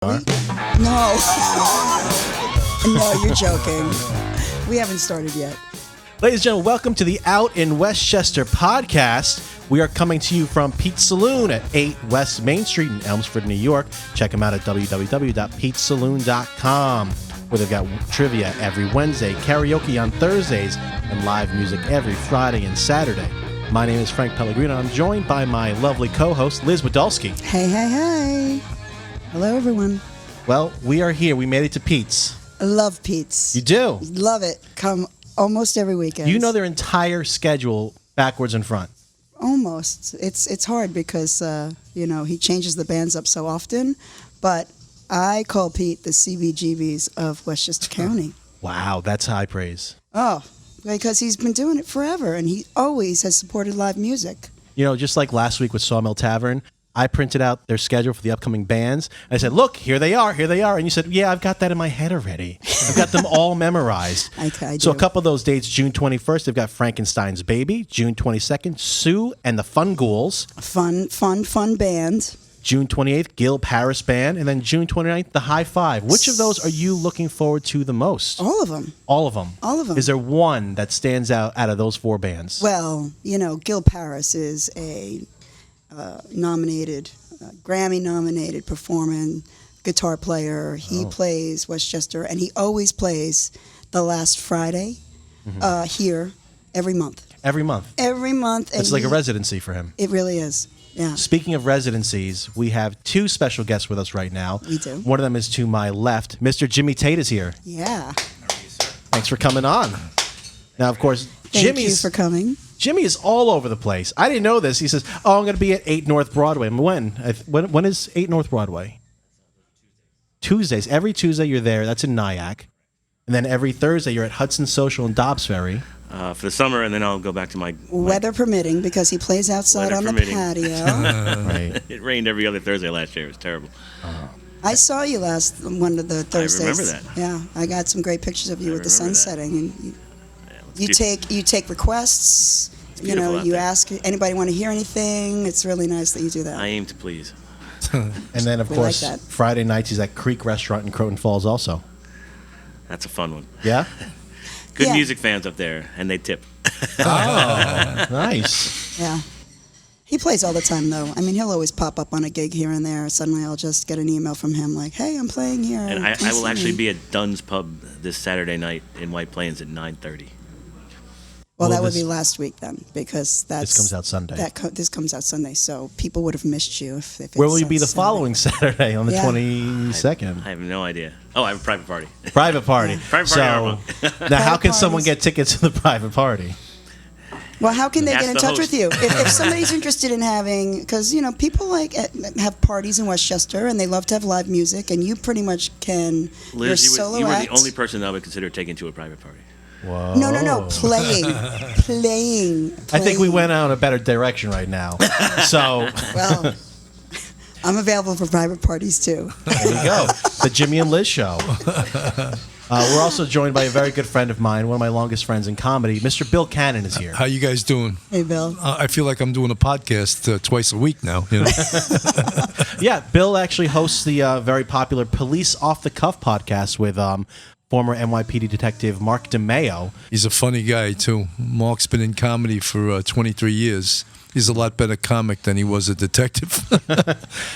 No. No, you're joking. We haven't started yet. Ladies and gentlemen, welcome to the Out in Westchester podcast. We are coming to you from Pete's Saloon at 8 West Main Street in Elmsford, New York. Check them out at www.petesaloon.com, where they've got trivia every Wednesday, karaoke on Thursdays, and live music every Friday and Saturday. My name is Frank Pellegrino. I'm joined by my lovely co-host, Liz Wadolski. Hey. Hello, everyone. Well, we are here. We made it to Pete's. I love Pete's. You do? Love it. Come almost every weekend. You know their entire schedule backwards and front. Almost. It's hard because, he changes the bands up so often. But I call Pete the CBGBs of Westchester County. Wow, that's high praise. Oh, because he's been doing it forever, and he always has supported live music. You know, just like last week with Sawmill Tavern, I printed out their schedule for the upcoming bands. I said, look, here they are. And you said, yeah, I've got that in my head already. I've got them all memorized. I do. So a couple of those dates, June 21st, they've got Frankenstein's Baby. June 22nd, Sue and the Fun Ghouls. Fun band. June 28th, Gil Paris Band. And then June 29th, the High Five. Which of those are you looking forward to the most? All of them. All of them? All of them. Is there one that stands out of those four bands? Well, Gil Paris is a Grammy-nominated performing guitar player. He plays Westchester, and he always plays the last Friday here every month. Every month? Every month. It's like a residency for him. It really is, yeah. Speaking of residencies, we have two special guests with us right now. We do. One of them is to my left. Mr. Jimmy Tate is here. Yeah. Thanks for coming on. Now, of course, Thank you for coming. Jimmy is all over the place. I didn't know this. He says, I'm going to be at 8 North Broadway. When is 8 North Broadway? Tuesdays. Every Tuesday you're there. That's in Nyack. And then every Thursday you're at Hudson Social in Dobbs Ferry. For the summer, and then I'll go back to my... Weather permitting, because he plays outside on the patio. Right. It rained every other Thursday last year. It was terrible. I saw you last one of the Thursdays. I remember that. Yeah, I got some great pictures of you with the sun setting. And you take requests. You ask anybody want to hear anything. It's really nice that you do that. I aim to please. And then, of course, like Friday nights he's at Creek Restaurant in Croton Falls also. That's a fun one. Yeah? Good music fans up there, and they tip. Oh, nice. Yeah. He plays all the time, though. I mean, he'll always pop up on a gig here and there. Suddenly I'll just get an email from him like, hey, I'm playing here. And I will actually be at Dunn's Pub this Saturday night in White Plains at 9:30. Well, that would be last week then, because this comes out Sunday. This comes out Sunday, so people would have missed you if Where will you be the following Saturday on the 22nd? I have no idea. Oh, I have a private party. Private party. Private party. Now, how can someone get tickets to the private party? Well, how can they Ask get in the touch host. with you? If somebody's interested in having, because, people have parties in Westchester, and they love to have live music, and you pretty much can, Liz, your solo you were act. the only person that I would consider taking to a private party. Whoa. No, playing. I think we went out in a better direction right now. So, well, I'm available for private parties, too. There you go. The Jimmy and Liz Show. We're also joined by a very good friend of mine, one of my longest friends in comedy. Mr. Bill Cannon is here. How you guys doing? Hey, Bill. I feel like I'm doing a podcast twice a week now. Yeah, Bill actually hosts the very popular Police Off the Cuff podcast with former NYPD detective Mark DeMeo. He's a funny guy, too. Mark's been in comedy for 23 years. He's a lot better comic than he was a detective.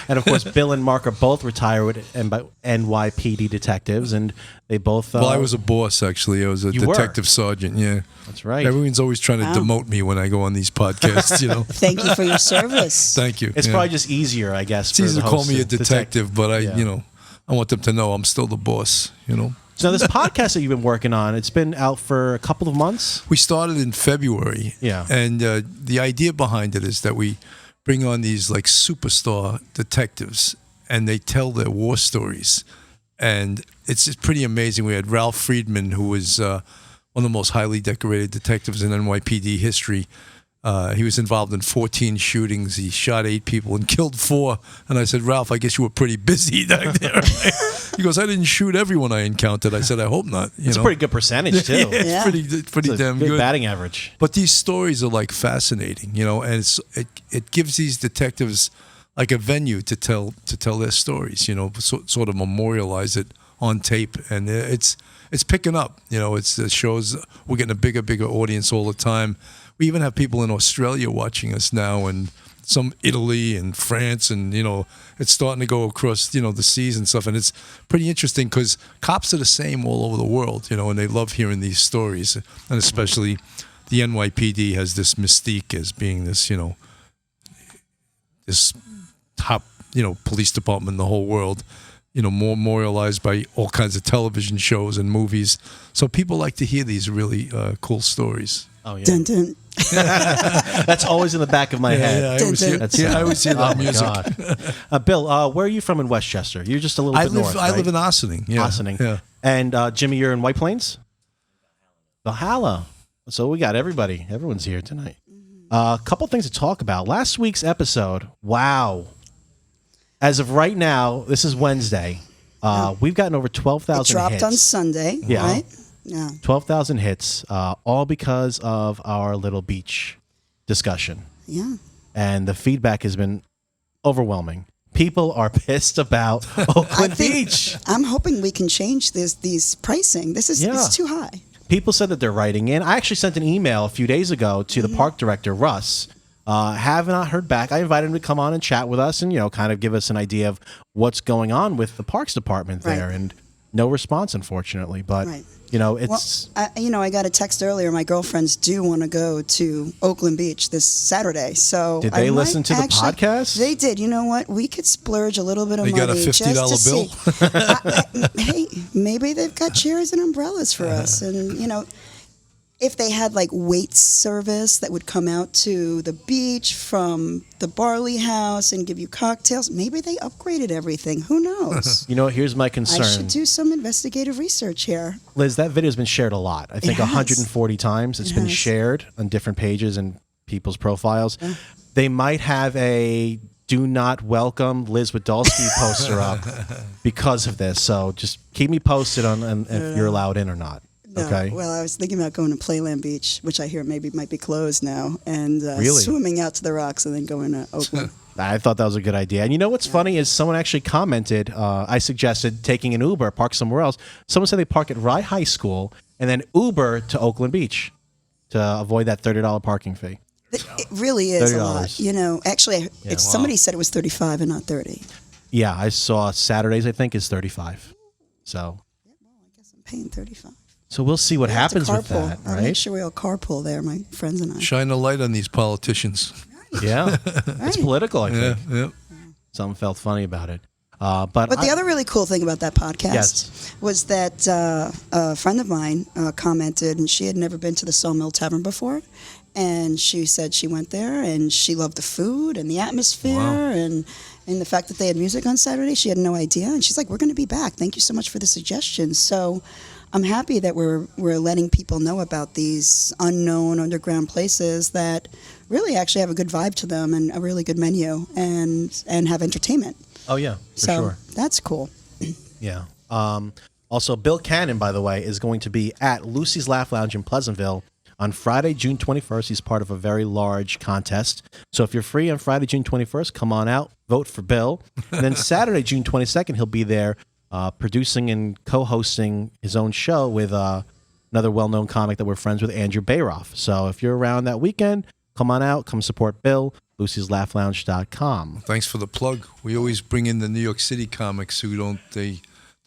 And, of course, Bill and Mark are both retired NYPD detectives, and they both... well, I was a boss, actually. I was a detective sergeant, yeah. That's right. Everyone's always trying to demote me when I go on these podcasts, Thank you for your service. Thank you. It's probably just easier, I guess, It's easy to call me a detective, but I want them to know I'm still the boss, So this podcast that you've been working on, it's been out for a couple of months? We started in February. Yeah. And the idea behind it is that we bring on these like superstar detectives, and they tell their war stories. And it's just pretty amazing. We had Ralph Friedman, who was one of the most highly decorated detectives in NYPD history. He was involved in 14 shootings. He shot 8 people and killed 4. And I said, Ralph, I guess you were pretty busy back there. He goes, I didn't shoot everyone I encountered. I said, I hope not. It's a pretty good percentage, too. Yeah, it's pretty damn good. good. Batting average. But these stories are like fascinating, and it gives these detectives like a venue to tell their stories. You know, sort of memorialize it on tape, and it's picking up. You know, it shows we're getting a bigger audience all the time. We even have people in Australia watching us now, and some Italy and France, and, you know, it's starting to go across, you know, the seas and stuff. And it's pretty interesting because cops are the same all over the world, you know, and they love hearing these stories. And especially the NYPD has this mystique as being this, you know, this top, you know, police department in the whole world, you know, more memorialized by all kinds of television shows and movies. So people like to hear these really cool stories. Oh, yeah. Dun, dun. That's always in the back of my head. I always hear, I always hear that music. God. Bill, where are you from in Westchester? You're just a little bit north, I right? live in Ossining. Yeah. Ossining. Yeah. And Jimmy, you're in White Plains? Valhalla. So we got everybody. Everyone's here tonight. A couple things to talk about. Last week's episode, wow. As of right now, this is Wednesday. We've gotten over 12,000 hits. It dropped on Sunday, right? Yeah. 12,000 hits, all because of our little beach discussion. Yeah. And the feedback has been overwhelming. People are pissed about Oakland Beach. I'm hoping we can change these pricing. This is it's too high. People said that they're writing in. I actually sent an email a few days ago to the park director, Russ. Have not heard back. I invited him to come on and chat with us and, you know, kind of give us an idea of what's going on with the parks department there. And no response, unfortunately. But, you know, it's... Well, I got a text earlier. My girlfriends do want to go to Oakland Beach this Saturday. So did they listen to the podcast? They did. You know what? We could splurge a little bit of money. They got a $50 bill? Hey, maybe they've got chairs and umbrellas for us. And, you know... If they had like wait service that would come out to the beach from the Barley House and give you cocktails, maybe they upgraded everything. Who knows? You know, here's my concern. I should do some investigative research here. Liz, that video has been shared a lot. I think 140 times. It's been shared on different pages and people's profiles. They might have a "Do Not Welcome Liz Wadolski" poster up because of this. So just keep me posted on if you're allowed in or not. No, okay. Well, I was thinking about going to Playland Beach, which I hear maybe might be closed now, and really? Swimming out to the rocks and then going to Oakland. I thought that was a good idea. And you know what's funny is someone actually commented, I suggested taking an Uber, park somewhere else. Someone said they park at Rye High School and then Uber to Oakland Beach to avoid that $30 parking fee. It really is $30. a lot. You know, actually, somebody said it was 35 and not 30. Yeah, I saw Saturdays, I think, is 35. So. Yeah, well, I guess I'm paying 35. So we'll see what happens with that, I'll right? make sure we all carpool there, my friends and I. Shine a light on these politicians. Yeah, it's political, I think. Yeah. Something felt funny about it. But the other really cool thing about that podcast was that a friend of mine commented, and she had never been to the Sawmill Tavern before, and she said she went there, and she loved the food and the atmosphere, and the fact that they had music on Saturday. She had no idea, and she's like, "We're going to be back. Thank you so much for the suggestion." So I'm happy that we're letting people know about these unknown underground places that really actually have a good vibe to them and a really good menu and have entertainment. Oh, yeah, for sure. That's cool. Yeah. Also, Bill Cannon, by the way, is going to be at Lucy's Laugh Lounge in Pleasantville on Friday, June 21st. He's part of a very large contest. So if you're free on Friday, June 21st, come on out, vote for Bill. And then Saturday, June 22nd, he'll be there producing and co-hosting his own show with another well-known comic that we're friends with, Andrew Bayroff. So if you're around that weekend, come on out, come support Bill, Lucy'sLaughLounge.com. Thanks for the plug. We always bring in the New York City comics who don't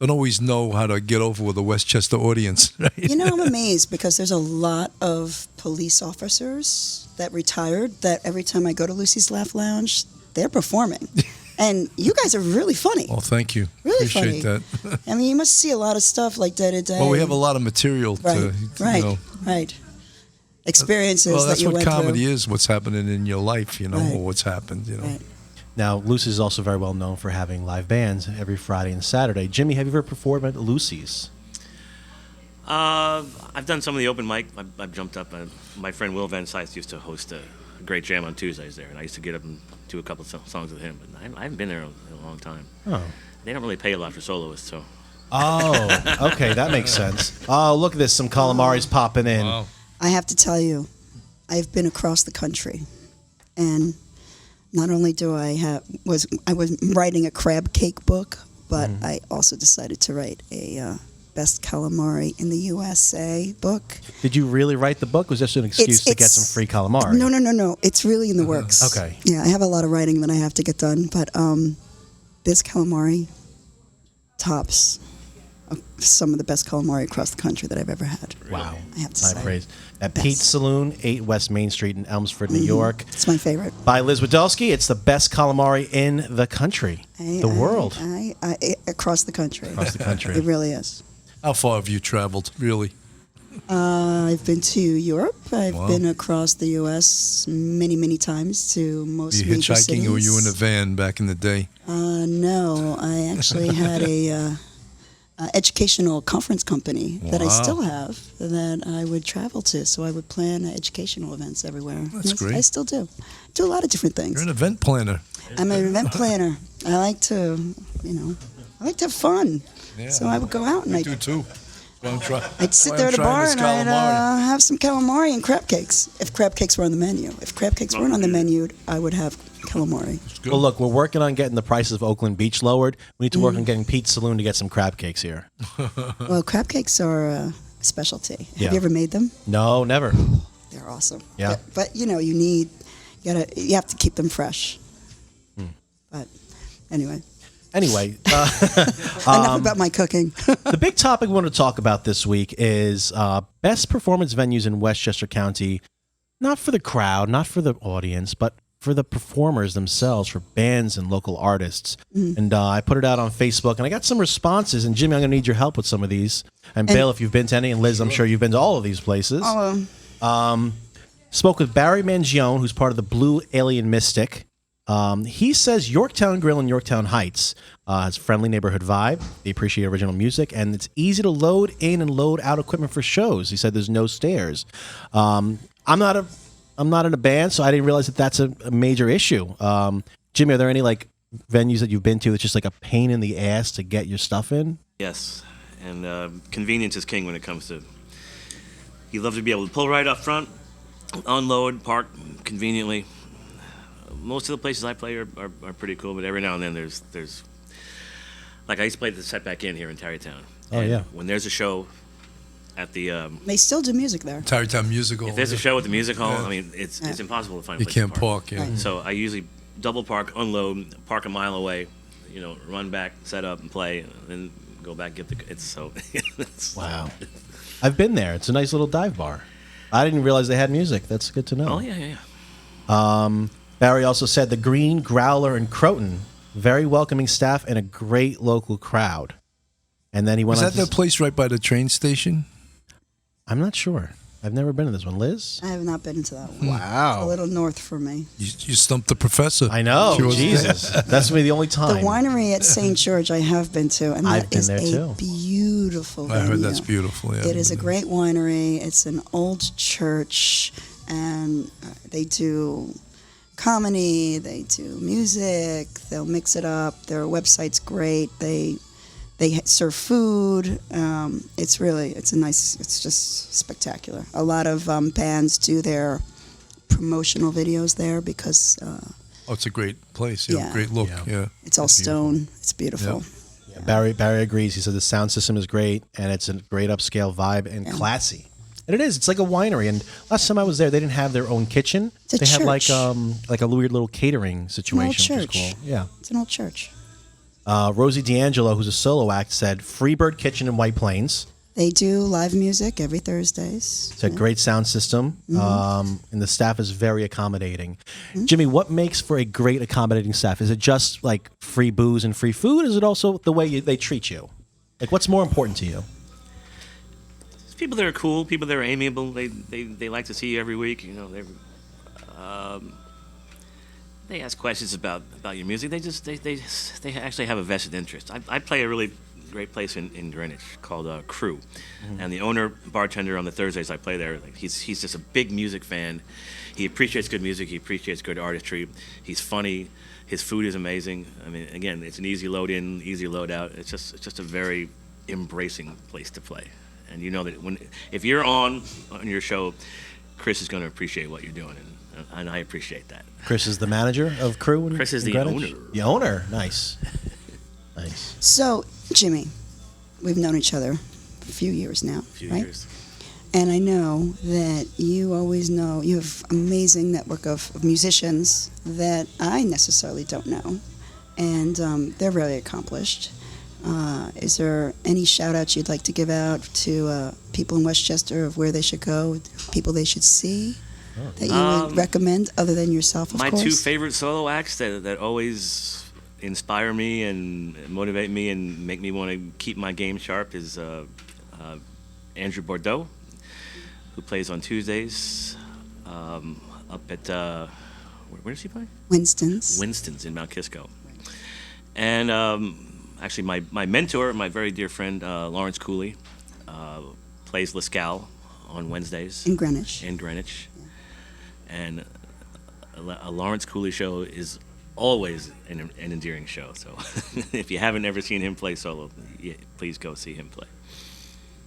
always know how to get over with a Westchester audience. Right? You know, I'm amazed because there's a lot of police officers that retired that every time I go to Lucy's Laugh Lounge, they're performing. And you guys are really funny. Well, thank you. Really Appreciate funny. that. I mean, you must see a lot of stuff like day to day. Well, we have a lot of material to, right. Experiences well, that you went through. That's what comedy is, what's happening in your life, or what's happened, Right. Now, Lucy's is also very well known for having live bands every Friday and Saturday. Jimmy, have you ever performed at Lucy's? I've done some of the open mic. I've jumped up. My friend Will Van Sice used to host a great jam on Tuesdays there, and I used to get up and do a couple of songs with him. But I haven't been there in a long time. Oh. They don't really pay a lot for soloists, so. Oh, okay, that makes sense. Oh, look at this, some calamari's popping in. Wow. I have to tell you, I've been across the country, and not only do I was writing a crab cake book, but I also decided to write a best calamari in the USA book. Did you really write the book? Was this an excuse to get some free calamari? No. It's really in the works. Okay. Yeah, I have a lot of writing that I have to get done, but this calamari tops some of the best calamari across the country that I've ever had. Wow. I have to High say. praise. At Best. Pete's Saloon, 8 West Main Street in Elmsford, New York. It's my favorite. By Liz Wadowski, it's the best calamari in the country, the world. Across the country. Across the country. It really is. How far have you traveled, really? I've been to Europe. I've Wow. been across the U.S. many times to most Were you major hitchhiking cities. or were you in a van back in the day? No, I actually had a educational conference company that I Wow. still have that I would travel to. So I would plan educational events everywhere. That's And great. I still do. Do a lot of different things. You're an event planner. I'm an event planner. I like to have fun. Yeah. So I would go out and I do too. I'd sit there at a bar and I'd have some calamari and crab cakes. If crab cakes were on the menu. If crab cakes weren't on the menu, I would have calamari. Well, look, we're working on getting the prices of Oakland Beach lowered. We need to work on getting Pete's Saloon to get some crab cakes here. Well, crab cakes are a specialty. Yeah. Have you ever made them? No, never. They're awesome. Yeah. But you have to keep them fresh. But anyway, enough about my cooking. the big topic we want to talk about this week is best performance venues in Westchester County, not for the crowd, not for the audience, but for the performers themselves, for bands and local artists. And I put it out on Facebook, and I got some responses. And Jimmy, I'm going to need your help with some of these. And Bill, if you've been to any, and Liz, I'm sure you've been to all of these places. Spoke with Barry Mangione, who's part of the Blue Alien Mystic. He says Yorktown Grill in Yorktown Heights has a friendly neighborhood vibe. They appreciate original music, and it's easy to load in and load out equipment for shows. He said there's no stairs. I'm not in a band, so I didn't realize that that's a major issue. Jimmy, are there any like venues that you've been to that's just like a pain in the ass to get your stuff in? Yes, and convenience is king when it comes to. You love to be able to pull right up front, unload, park conveniently. Most of the places I play are pretty cool, but every now and then there's like I used to play the Setback Inn here in Tarrytown. Oh, and yeah. When there's a show at the They still do music there. Tarrytown Music Hall. if there's a show at the music hall, Yeah. I mean it's impossible to find. A You place can't to park. park. Yeah. So I usually double park, unload, park a mile away, run back, set up, and play, and then go back get the. It's so. Wow. I've been there. It's a nice little dive bar. I didn't realize they had music. That's good to know. Oh yeah. Barry also said the Green, Growler, and Croton, very welcoming staff and a great local crowd. And then he went Was on that the place right by the train station? I'm not sure. I've never been to this one. Liz? I have not been into that one. Wow. A little north for me. You stumped the professor. I know. She wasn't Jesus. That's me the only The time. winery at St. George I have been to, and I've that been is there, a too. beautiful I heard venue. that's beautiful. Yeah. It is a great winery. It's an old church, and they do comedy, they do music, they'll mix it up. Their website's great. They serve food. It's just spectacular. A lot of bands do their promotional videos there because Oh, it's a great place. Yeah. Yeah. Great look. Yeah. Yeah. it's all stone. It's beautiful. Yeah, Barry agrees. He said the sound system is great, and it's a great upscale vibe and classy. And it is. It's like a winery. And last time I was there, they didn't have their own kitchen. It's a they had church. like a weird little catering situation, which is church. cool. Yeah. It's an old church. Rosie D'Angelo, who's a solo act, said Freebird Kitchen in White Plains. They do live music every Thursdays. It's a great sound system, and the staff is very accommodating. Jimmy, what makes for a great accommodating staff? Is it just like free booze and free food? Is it also the way they treat you? Like, what's more important to you? People that are cool, people that are amiable. They like to see you every week. They ask questions about your music. They actually have a vested interest. I play a really great place in Greenwich called Crew, and the owner bartender on the Thursdays I play there. He's just a big music fan. He appreciates good music. He appreciates good artistry. He's funny. His food is amazing. I mean, again, it's an easy load in, easy load out. It's just a very embracing place to play. And you know that if you're on your show, Chris is going to appreciate what you're doing. And and I appreciate that. Chris is the manager of Crew. Chris is in the Greenwich? owner. The owner. Nice. Nice. So, Jimmy, we've known each other a few years now, right? Years. And I know that you always know you have amazing network of musicians that I necessarily don't know, and they're very accomplished. Is there any shout-outs you'd like to give out to people in Westchester of where they should go, people they should see, that you would recommend, other than yourself, of My course? two favorite solo acts that always inspire me and motivate me and make me want to keep my game sharp is Andrew Bordeaux, who plays on Tuesdays up at, where does he play? Winston's in Mount Kisco. And actually my mentor, my very dear friend Lawrence Cooley, plays Lascaux on Wednesdays. in Greenwich. And a Lawrence Cooley show is always an endearing show. So if you haven't ever seen him play solo, please go see him play.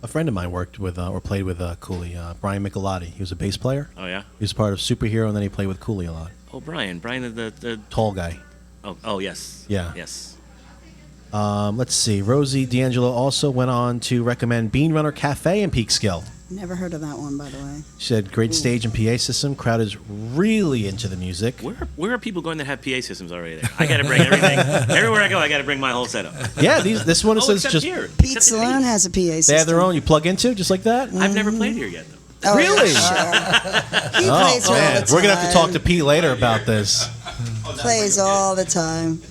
A friend of mine worked with or played with Cooley, Brian Michelotti. He was a bass player. Oh, yeah? He was part of Superhero, and then he played with Cooley a lot. Oh, Brian, the Tall guy. Oh, yes. Yeah. Yes. Let's see. Rosie D'Angelo also went on to recommend Bean Runner Cafe in Peekskill. Never heard of that one, by the way. She said, great stage and PA system. Crowd is really into the music. Where are people going that have PA systems already there? I got to bring everything. Everywhere I go, I got to bring my whole setup. Yeah, this one says except just here. Pete Except in Saloon Pete. has a PA system. they have their own. You plug into just like that. I've never played here yet, though. Oh, Really? yeah, sure. He plays all Man, the time. we're gonna have to talk to Pete later about this. Plays all the time.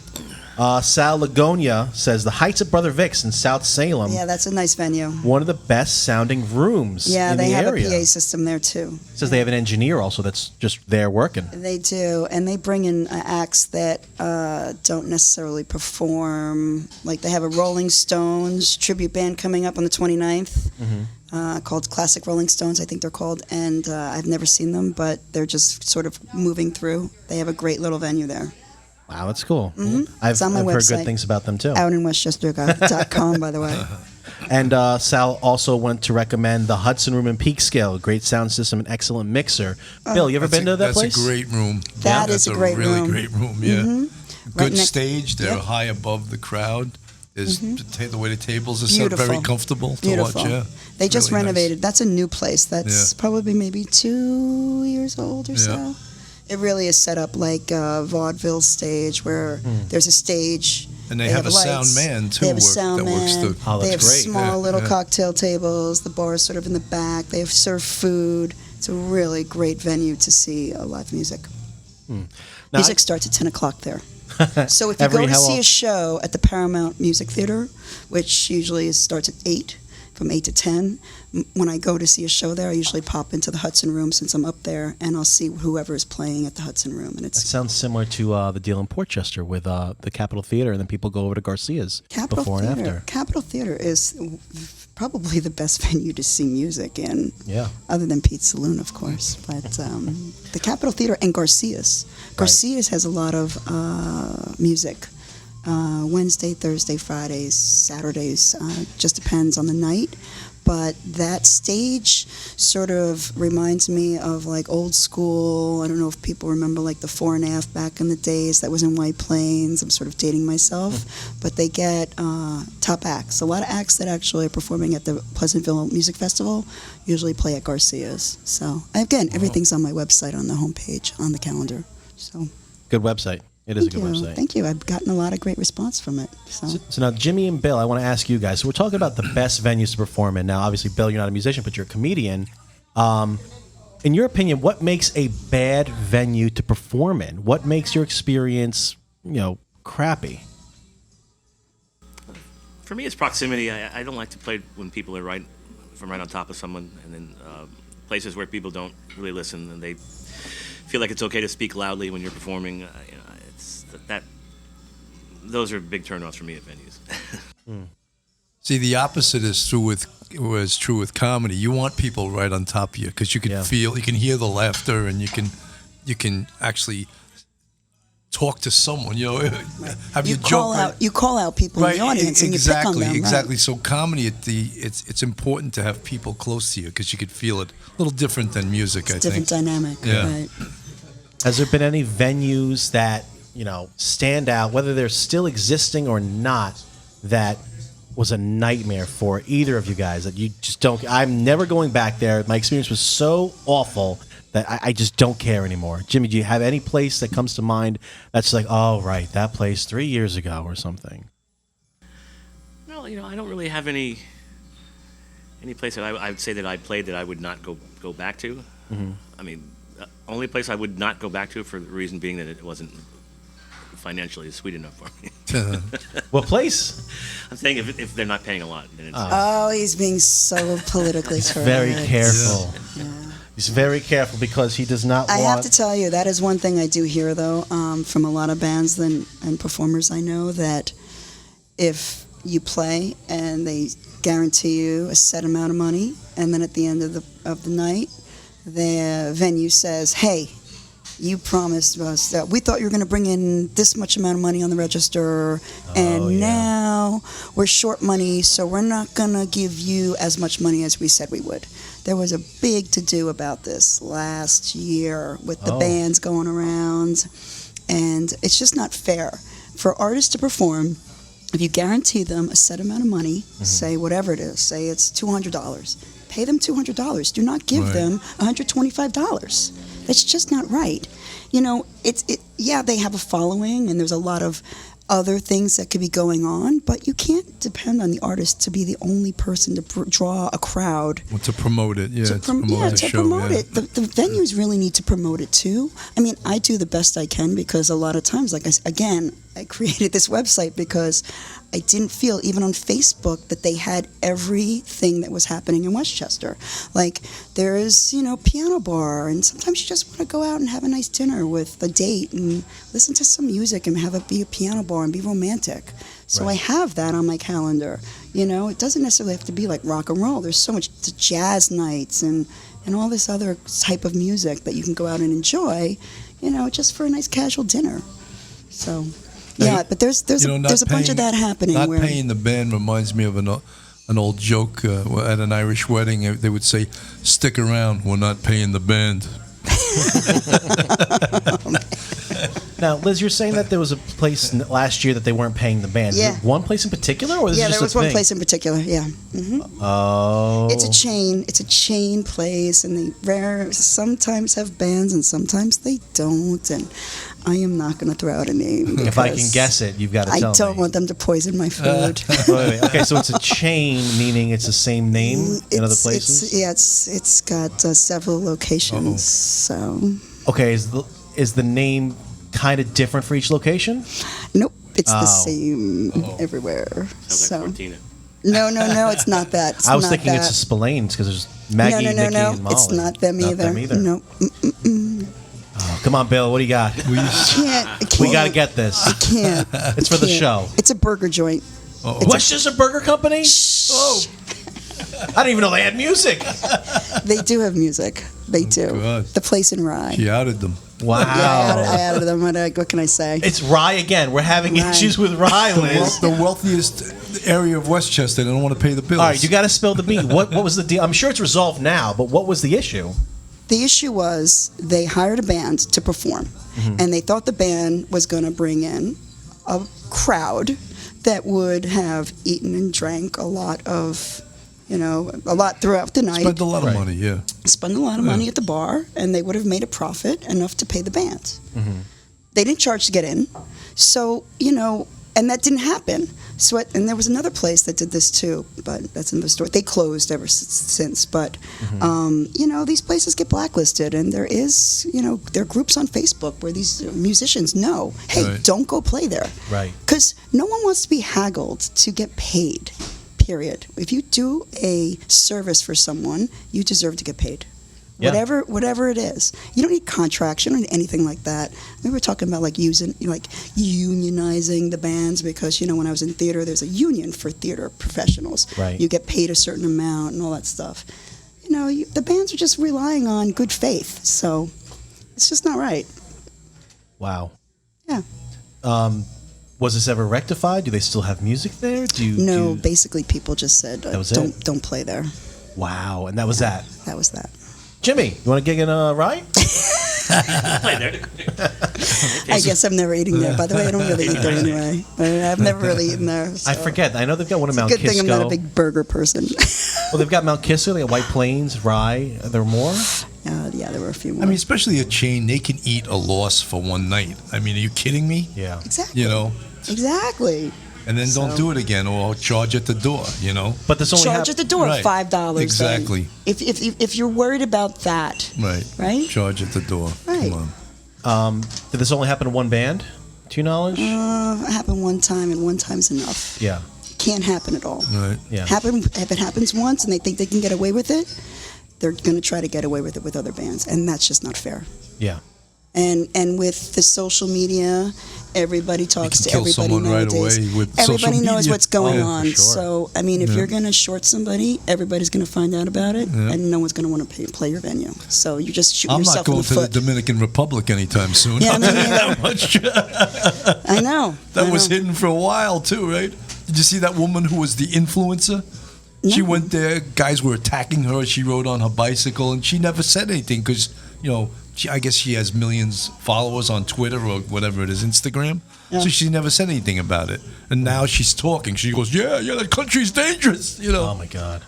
Sal Lagonia says the Heights of Brother Vic's in South Salem. Yeah, that's a nice venue. One of the best sounding rooms Yeah, in they the have area. a PA system there too. Says they have an engineer also that's just there working. They do, and they bring in acts that don't necessarily perform. Like they have a Rolling Stones tribute band coming up on the 29th called Classic Rolling Stones, I think they're called, and I've never seen them, but they're just sort of moving through. They have a great little venue there. Wow, that's cool. It's on my I've heard website. good things about them too. outinwestchester.com, by the way. And Sal also went to recommend the Hudson Room in Peekskill. Great sound system and excellent mixer. Bill, you ever been to that place? That's a great room. That is That's a great really room. great room, yeah. Right Good next- stage. They're Yep. high above the crowd. There's the way the tables are set, Beautiful. very comfortable to Beautiful. watch. Yeah, They It's just really nice. renovated. That's a new place. That's Yeah. probably maybe 2 years old or so. It really is set up like a vaudeville stage where there's a stage. And they have a sound lights, man, too, They have a work- sound that works man. the- Oh, they that's have great. small Yeah, little yeah. cocktail tables. The bar is sort of in the back. They have served food. It's a really great venue to see live music. Now, Music starts at 10 o'clock there. So if you Every go to how see often? a show at the Paramount Music Theater, which usually starts at 8, from 8 to 10, when I go to see a show there, I usually pop into the Hudson Room since I'm up there, and I'll see whoever is playing at the Hudson Room. And It it's sounds similar to the deal in Portchester with the Capitol Theater, and then people go over to Garcia's Capitol before Theater. and after. Capitol Theater is probably the best venue to see music in, Yeah. other than Pete's Saloon, of course. But the Capitol Theater and Garcia's. Garcia's has a lot of music. Wednesday, Thursday, Fridays, Saturdays, just depends on the night. But that stage sort of reminds me of like old school. I don't know if people remember like the 4 and a half back in the days. That was in White Plains. I'm sort of dating myself. But they get top acts. A lot of acts that actually are performing at the Pleasantville Music Festival usually play at Garcia's. So again, everything's on my website on the homepage, on the calendar. So Good website. It is a good website. Thank you. I've gotten a lot of great response from it. So now, Jimmy and Bill, I want to ask you guys. So we're talking about the best venues to perform in. Now, obviously, Bill, you're not a musician, but you're a comedian. In your opinion, what makes a bad venue to perform in? What makes your experience, crappy? For me, it's proximity. I don't like to play when people are right on top of someone, and then places where people don't really listen and they feel like it's okay to speak loudly when you're performing. It's that. Those are big turnoffs for me at venues. See, the opposite is true with comedy. You want people right on top of you because you can feel, you can hear the laughter, and you can actually talk to someone. Have You your call joke, out. You call out people in the audience, and you pick on them. Exactly. Right. So comedy, it's important to have people close to you because you could feel it. A little different than music, I Different think. dynamic. Yeah. Right. Has there been any venues that, stand out, whether they're still existing or not, that was a nightmare for either of you guys that you just don't? I'm never going back there. My experience was so awful that I just don't care anymore. Jimmy, do you have any place that comes to mind that's like, oh, right, that place 3 years ago or something? No, I don't really have any place that I would say that I played that I would not go back to. Mm-hmm. I mean, the only place I would not go back to, for the reason being that it wasn't financially sweet enough for me. What place? I'm saying if they're not paying a lot, then it's Oh, he's being so politically correct. Very careful. Yeah. He's very careful because he does not I want... have to tell you, that is one thing I do hear, though, from a lot of bands and performers I know, that if you play and they guarantee you a set amount of money, and then at the end of the night, the venue says, hey, you promised us that we thought you were going to bring in this much amount of money on the register, and now we're short money, so we're not going to give you as much money as we said we would. There was a big to-do about this last year with the bands going around, and it's just not fair for artists to perform. If you guarantee them a set amount of money, say whatever it is, say it's $200, pay them $200. Do not give them $125. That's just not right. They have a following, and there's a lot of other things that could be going on, but you can't depend on the artist to be the only person to draw a crowd. Well, to promote it, To promote it. The venues really need to promote it too. I mean, I do the best I can, because a lot of times, I created this website because I didn't feel, even on Facebook, that they had everything that was happening in Westchester. Like, there is, piano bar, and sometimes you just want to go out and have a nice dinner with a date and listen to some music and be a piano bar and be romantic. So I have that on my calendar. It doesn't necessarily have to be like rock and roll. There's so much jazz nights and all this other type of music that you can go out and enjoy, just for a nice casual dinner. So... yeah, but there's a bunch of that happening. Not paying the band reminds me of an old joke at an Irish wedding. They would say, "Stick around, we're not paying the band." Now, Liz, you're saying that there was a place last year that they weren't paying the band. Yeah. One place in particular, or is it just there was one place in particular. Yeah. Oh. It's a chain. It's a chain place, and they sometimes have bands and sometimes they don't. And I am not going to throw out a name. If I can guess it, you've got to tell me. I don't want them to poison my food. Wait. Okay, so it's a chain, meaning it's the same name in other places? It's got several locations. So. Okay, is the name kind of different for each location? Nope, it's the same everywhere. Sounds like Cortina. No, it's not that. I was thinking it's a Spillane's because there's Maggie, Nikki, and Molly. It's not them either. No. Oh, come on, Bill. What do you got? I can't. We got to get this. I can't. It's for the show. It's a burger joint. Westchester Burger Company? Oh. I didn't even know they had music. They do have music. They do. God. The place in Rye. She outed them. Wow. Yeah, I added them. What can I say? It's Rye again. We're having issues with Rye, Liz. The wealthiest area of Westchester. They don't want to pay the bills. All right, you got to spill the beans. What was the deal? I'm sure it's resolved now, but what was the issue? The issue was they hired a band to perform, and they thought the band was going to bring in a crowd that would have eaten and drank a lot throughout the night. Spent a lot of money, yeah. Spent a lot of money at the bar, and they would have made a profit enough to pay the band. They didn't charge to get in, so, and that didn't happen. So, and there was another place that did this too, but that's another story. They closed ever since, but, these places get blacklisted, and there is, there are groups on Facebook where these musicians know, hey, don't go play there. Right. Because no one wants to be haggled to get paid, period. If you do a service for someone, you deserve to get paid. Yeah. Whatever it is, you don't need contracts. You don't need anything like that. We were talking about unionizing the bands because when I was in theater, there's a union for theater professionals. Right. You get paid a certain amount and all that stuff. The bands are just relying on good faith, so it's just not right. Wow. Yeah. Was this ever rectified? Do they still have music there? No. Basically, people just said, "Don't play there." Wow, and that was that. That was that. Jimmy, you want to gig in Rye? Play there. I guess I'm never eating there. By the way, I don't really eat there anyway. I've never really eaten there. So. I forget. I know they've got one in Mount Good Kisco. thing I'm not a big burger person. Well, they've got Mount Kisco, they got White Plains, Rye. Are there more? Yeah, there were a few more. I mean, especially a chain, they can eat a loss for one night. I mean, are you kidding me? Yeah. Exactly. You know? Exactly. And then don't do it again or charge at the door, you know? But this only Charge at the door, Right. $5. Exactly. Then. If you're worried about that, right? Charge at the door. Right. Come on. Did this only happen to one band, to your knowledge? It happened one time, and one time's enough. Yeah. Can't happen at all. Right. Yeah. If it happens once and they think they can get away with it, they're going to try to get away with it with other bands, and that's just not fair. Yeah. And with the social media, everybody talks to kill everybody someone right nowadays. away with social Everybody knows media. what's going Oh, on. for sure. So, I mean, if you're going to short somebody, everybody's going to find out about it, and no one's going to want to play your venue. So you just shoot I'm yourself not going in the to the foot. Dominican Republic anytime soon. Yeah, I'll me tell you neither. that much. I know. That I was know. hidden for a while too, right? Did you see that woman who was the influencer? She No. went there. Guys were attacking her. She rode on her bicycle, and she never said anything because, you know, I guess she has millions followers on Twitter or whatever it is, Instagram. Yeah. So she never said anything about it. And now she's talking. She goes, "Yeah, that country's dangerous." You know. Oh, my God.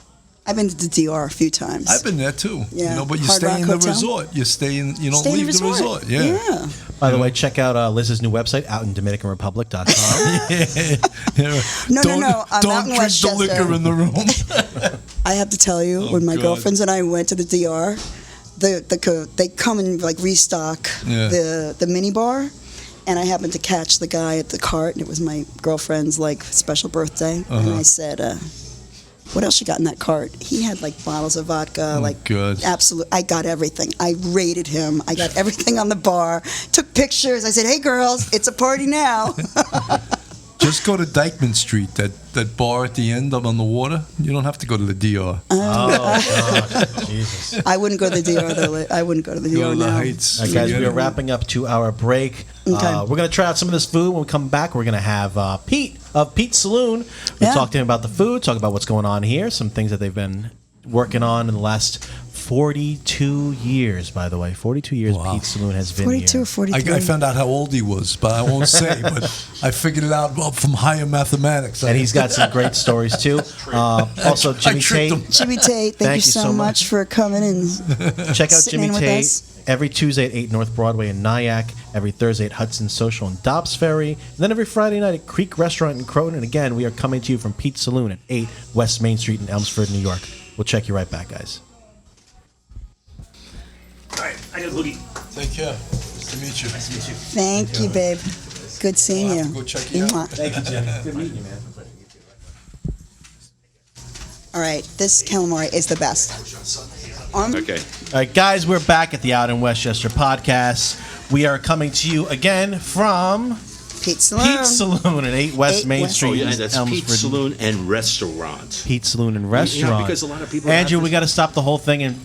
I've been to the DR a few times. I've been there too. Yeah. You know, but you Hard stay Rock in the Hotel? resort. You stay in. You don't Stay in leave the resort. Yeah. Yeah. By the way, check out Liz's new website out in DominicanRepublic.com. No. I'm don't out in drink Westchester. the liquor in the room. I have to tell you, when my God. girlfriends and I went to the DR, they come and like restock Yeah. the mini bar, and I happened to catch the guy at the cart, and it was my girlfriend's like special birthday, and I said, "What else you got in that cart?" He had like bottles of vodka, like God. absolute. I got everything. I rated him. I got everything on the bar. Took pictures. I said, "Hey girls, it's a party now." Just go to Dykeman Street, that bar at the end on the water. You don't have to go to the DR. Oh, God. Jesus. I wouldn't go to the DR though. I wouldn't go to the Go DR to the now. Heights. All right, guys, we Forget are it. wrapping up to our break. Okay. We're going to try out some of this food. When we come back, we're going to have Pete of Pete's Saloon. We'll Yeah. talk to him about the food, talk about what's going on here, some things that they've been working on in the last 42 years, by the way. 42 years Wow. Pete's Saloon has been 42 here. or 43. I found out how old he was, but I won't say. But I figured it out from higher mathematics. And he's got some great stories, too. Also, Jimmy tricked Tate. him. Jimmy Tate, thank you so much for coming in. Check out Sitting Jimmy in with Tate us. every Tuesday at 8 North Broadway in Nyack, every Thursday at Hudson Social in Dobbs Ferry, and then every Friday night at Creek Restaurant in Croton. And again, we are coming to you from Pete's Saloon at 8 West Main Street in Elmsford, New York. We'll check you right back, guys. All right, I got a boogie. Take care. Nice to meet you. Nice to meet you. Thank you, babe. Good seeing I'll you. have to go check you out. Mwah. Thank you, Jim. Good meeting you, man. All right, this calamari is the best. Okay. All right, guys, we're back at the Out in Westchester podcast. We are coming to you again from Pete's Saloon. Pete's Saloon at 8 West 8 Main West- Street Oh, yeah, in that's Elmsford. Pete's Saloon and Restaurant. Pete's Saloon and Restaurant. because a lot of people Andrew, have we this- got to stop the whole thing and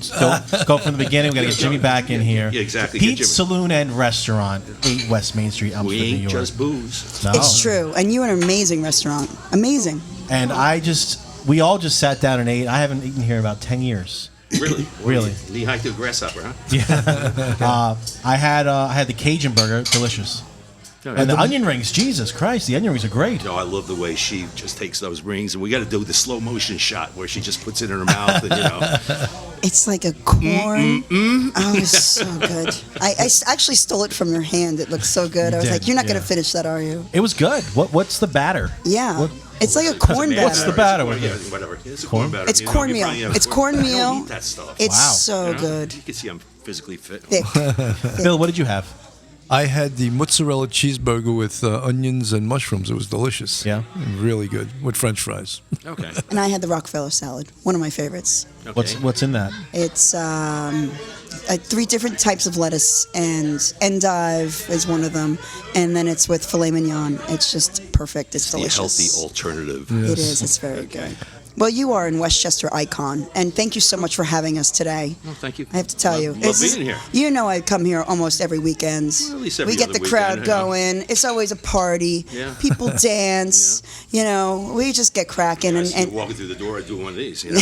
go from the beginning. We got to get Jimmy back in here. Yeah, exactly. Get Pete's Jimmy. Saloon and Restaurant, 8 West Main Street, Elmsford, We New ain't York. just booze. No. It's true, and you're an amazing restaurant. Amazing. And we all just sat down and ate. I haven't eaten here in about 10 years. Really? Really. Knee high to a grasshopper, huh? I had the Cajun burger, delicious. And the onion rings, Jesus Christ, the onion rings are great. No, I love the way she just takes those rings, and we got to do the slow motion shot where she just puts it in her mouth, and It's like a corn. Oh, it's so good. I actually stole it from your hand. It looks so good. I was did, like, you're not going yeah. to finish that, are you? It was good. What's the batter? Yeah. What- It's like a corn batter. What's the batter with Yeah, it? whatever. It's a corn batter. It's You know, cornmeal. you probably have It's corn- I cornmeal. don't eat that stuff. It's Wow. so You know? good. You can see I'm physically fit. Thick. Bill, what did you have? I had the mozzarella cheeseburger with onions and mushrooms. It was delicious. Yeah? Really good with French fries. Okay. And I had the Rockefeller salad, one of my favorites. Okay. What's in that? It's 3 different types of lettuce, and endive is one of them, and then it's with filet mignon. It's just perfect. It's The delicious. healthy alternative. It is. It's very good. Well, you are an Westchester icon, and thank you so much for having us today. Oh, thank you. I have to tell you, Love being here. You know, I come here almost every weekend. Well, at least every we get other the crowd weekend, you know. going. It's always a party. Yeah. People dance. You know, we just get cracking, I and, see you and walking through the door, I do one of these. You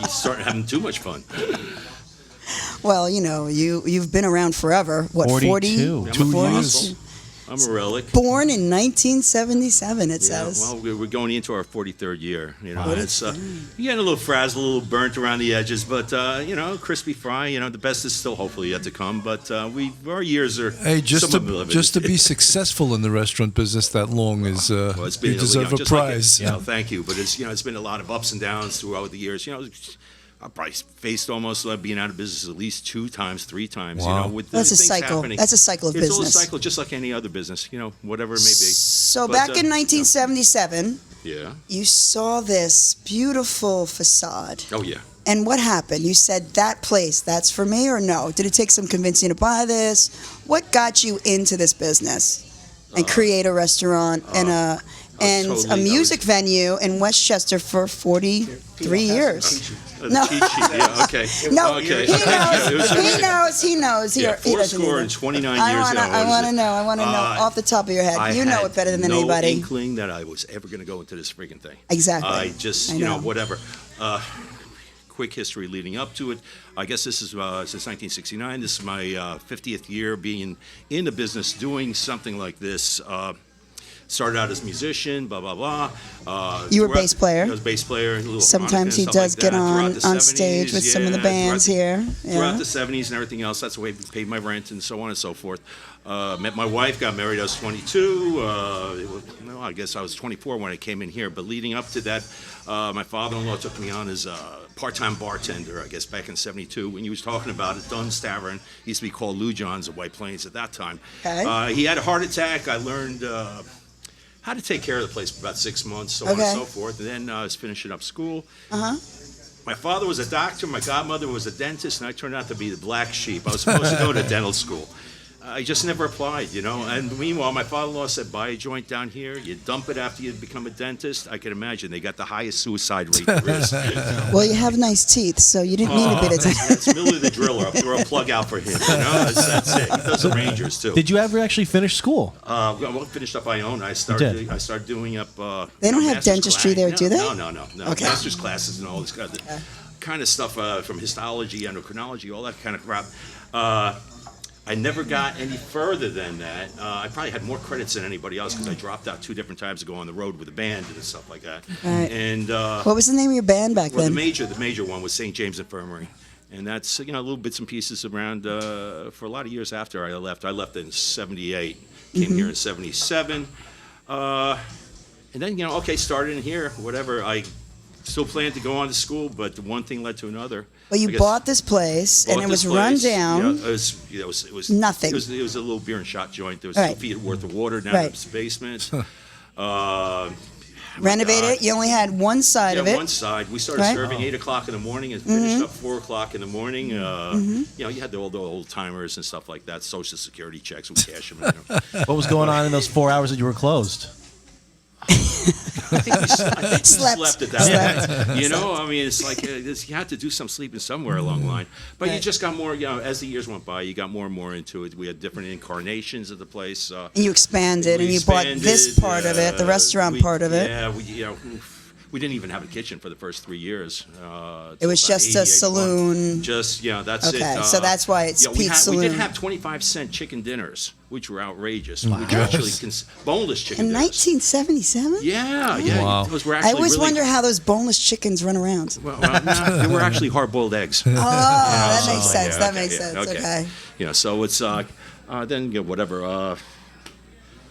start having too much fun. Well, you know, you've been around forever. What, 42. 40? 2 40? years. I'm a relic. Born in 1977, it Yeah, says. well, we're going into our 43rd year. You know, it's you're getting a little frazzled, a little burnt around the edges, but you know, crispy fry. You know, the best is still hopefully yet to come. But our years are. Hey, just somewhat to limited. be successful in the restaurant business that long is Well, it's been, you deserve know, a just like prize. you know, thank you. But it's it's been a lot of ups and downs throughout the years. You know, I probably faced almost being out of business at least 2 times, 3 times. Wow. You know, with That's a things cycle. happening. That's a cycle of It's business. a cycle, just like any other business. You know, whatever it may be. So But, back uh, in 1977, Yeah. you saw this beautiful facade. Oh yeah. And what happened? You said, that place, that's for me, or no? Did it take some convincing to buy this? What got you into this business and create a restaurant and a music venue in Westchester for 43 years? No. Cheat sheet. Yeah. Okay. No, Okay. he knows. He knows. Yeah, He doesn't 4 either. and 29 I years wanna, ago. I want to know. I want to know off the top of your head. I You know had it better than no anybody. inkling that I was ever going to go into this freaking thing. Exactly. I just, I you know, know. whatever. Quick history leading up to it. I guess this is since 1969. This is my 50th year being in the business, doing something like this. Started out as a musician, blah blah blah. You were throughout- bass player? I was bass player. A little Sometimes he harmonica and does stuff like get that. on Throughout the stage 70s, with some of the yeah, bands here. Throughout Yeah. the 70s and everything else, that's the way we paid my rent and so on and so forth. Met my wife, got married, I was 22. I guess I was 24 when I came in here. But leading up to that, my father-in-law took me on as a part-time bartender, I guess, back in 72. When he was talking about it, Dunn's Tavern, used to be called Lou John's of White Plains at that time. Okay. He had a heart attack. I learned how to take care of the place for about 6 months, so on Okay. and so forth. And then I was finishing up school. Uh-huh. My father was a doctor, my godmother was a dentist, and I turned out to be the black sheep. I was supposed to go to dental school. I just never applied, you know. And meanwhile, my father-in-law said, buy a joint down here, you dump it after you become a dentist. I can imagine they got the highest suicide rate there is. Well, you have nice teeth, so you didn't need a bit of time. That's Millie the Driller. I'll throw a plug out for him. You know, that's it. He does the Rangers, too. Did you ever actually finish school? Well, finished up my own. I started doing up. They don't have master's dentistry class. there, do they? No. Okay. Master's classes and all this kind of stuff from histology, endocrinology, all that kind of crap. I never got any further than that. I probably had more credits than anybody else because I dropped out 2 different times to go on the road with a band and stuff like that. Right. And What was the name of your band back well, then? the major one was St. James Infirmary. And that's, little bits and pieces around for a lot of years after I left. I left in 78, came here in 77. And then, started in here, whatever. I still planned to go on to school, but one thing led to another. Well, you bought this place, and it was run down. Yeah, it was Nothing. It was a little beer and shot joint. There was Right. 2 feet worth of water down Right. in the basement. Renovated God. it. You only had one side of it. One side. We started Right. serving 8 o'clock in the morning and finished up 4 o'clock in the morning. You had all the old timers and stuff like that, Social Security checks with cash them in them. What was going on in those 4 hours that you were closed? I think we slept at that Slept. point. It's like you had to do some sleeping somewhere along the line. But you Right. just got more, as the years went by, you got more and more into it. We had different incarnations of the place. And you expanded, and you bought this part of it, the restaurant part of it. Yeah, we didn't even have a kitchen for the first 3 years. It was till about just a 88 saloon. months. Just, that's it. Okay, so that's why it's we Pete's We did Saloon. have 25-cent chicken dinners, which were outrageous. Which were actually boneless chicken In dinners. 1977? Yeah. Wow. Those were I actually always really, wonder how those boneless chickens run around. Well, they were actually hard-boiled eggs. Oh, that makes sense. Yeah, That okay, makes yeah, sense. Okay. So it's then whatever.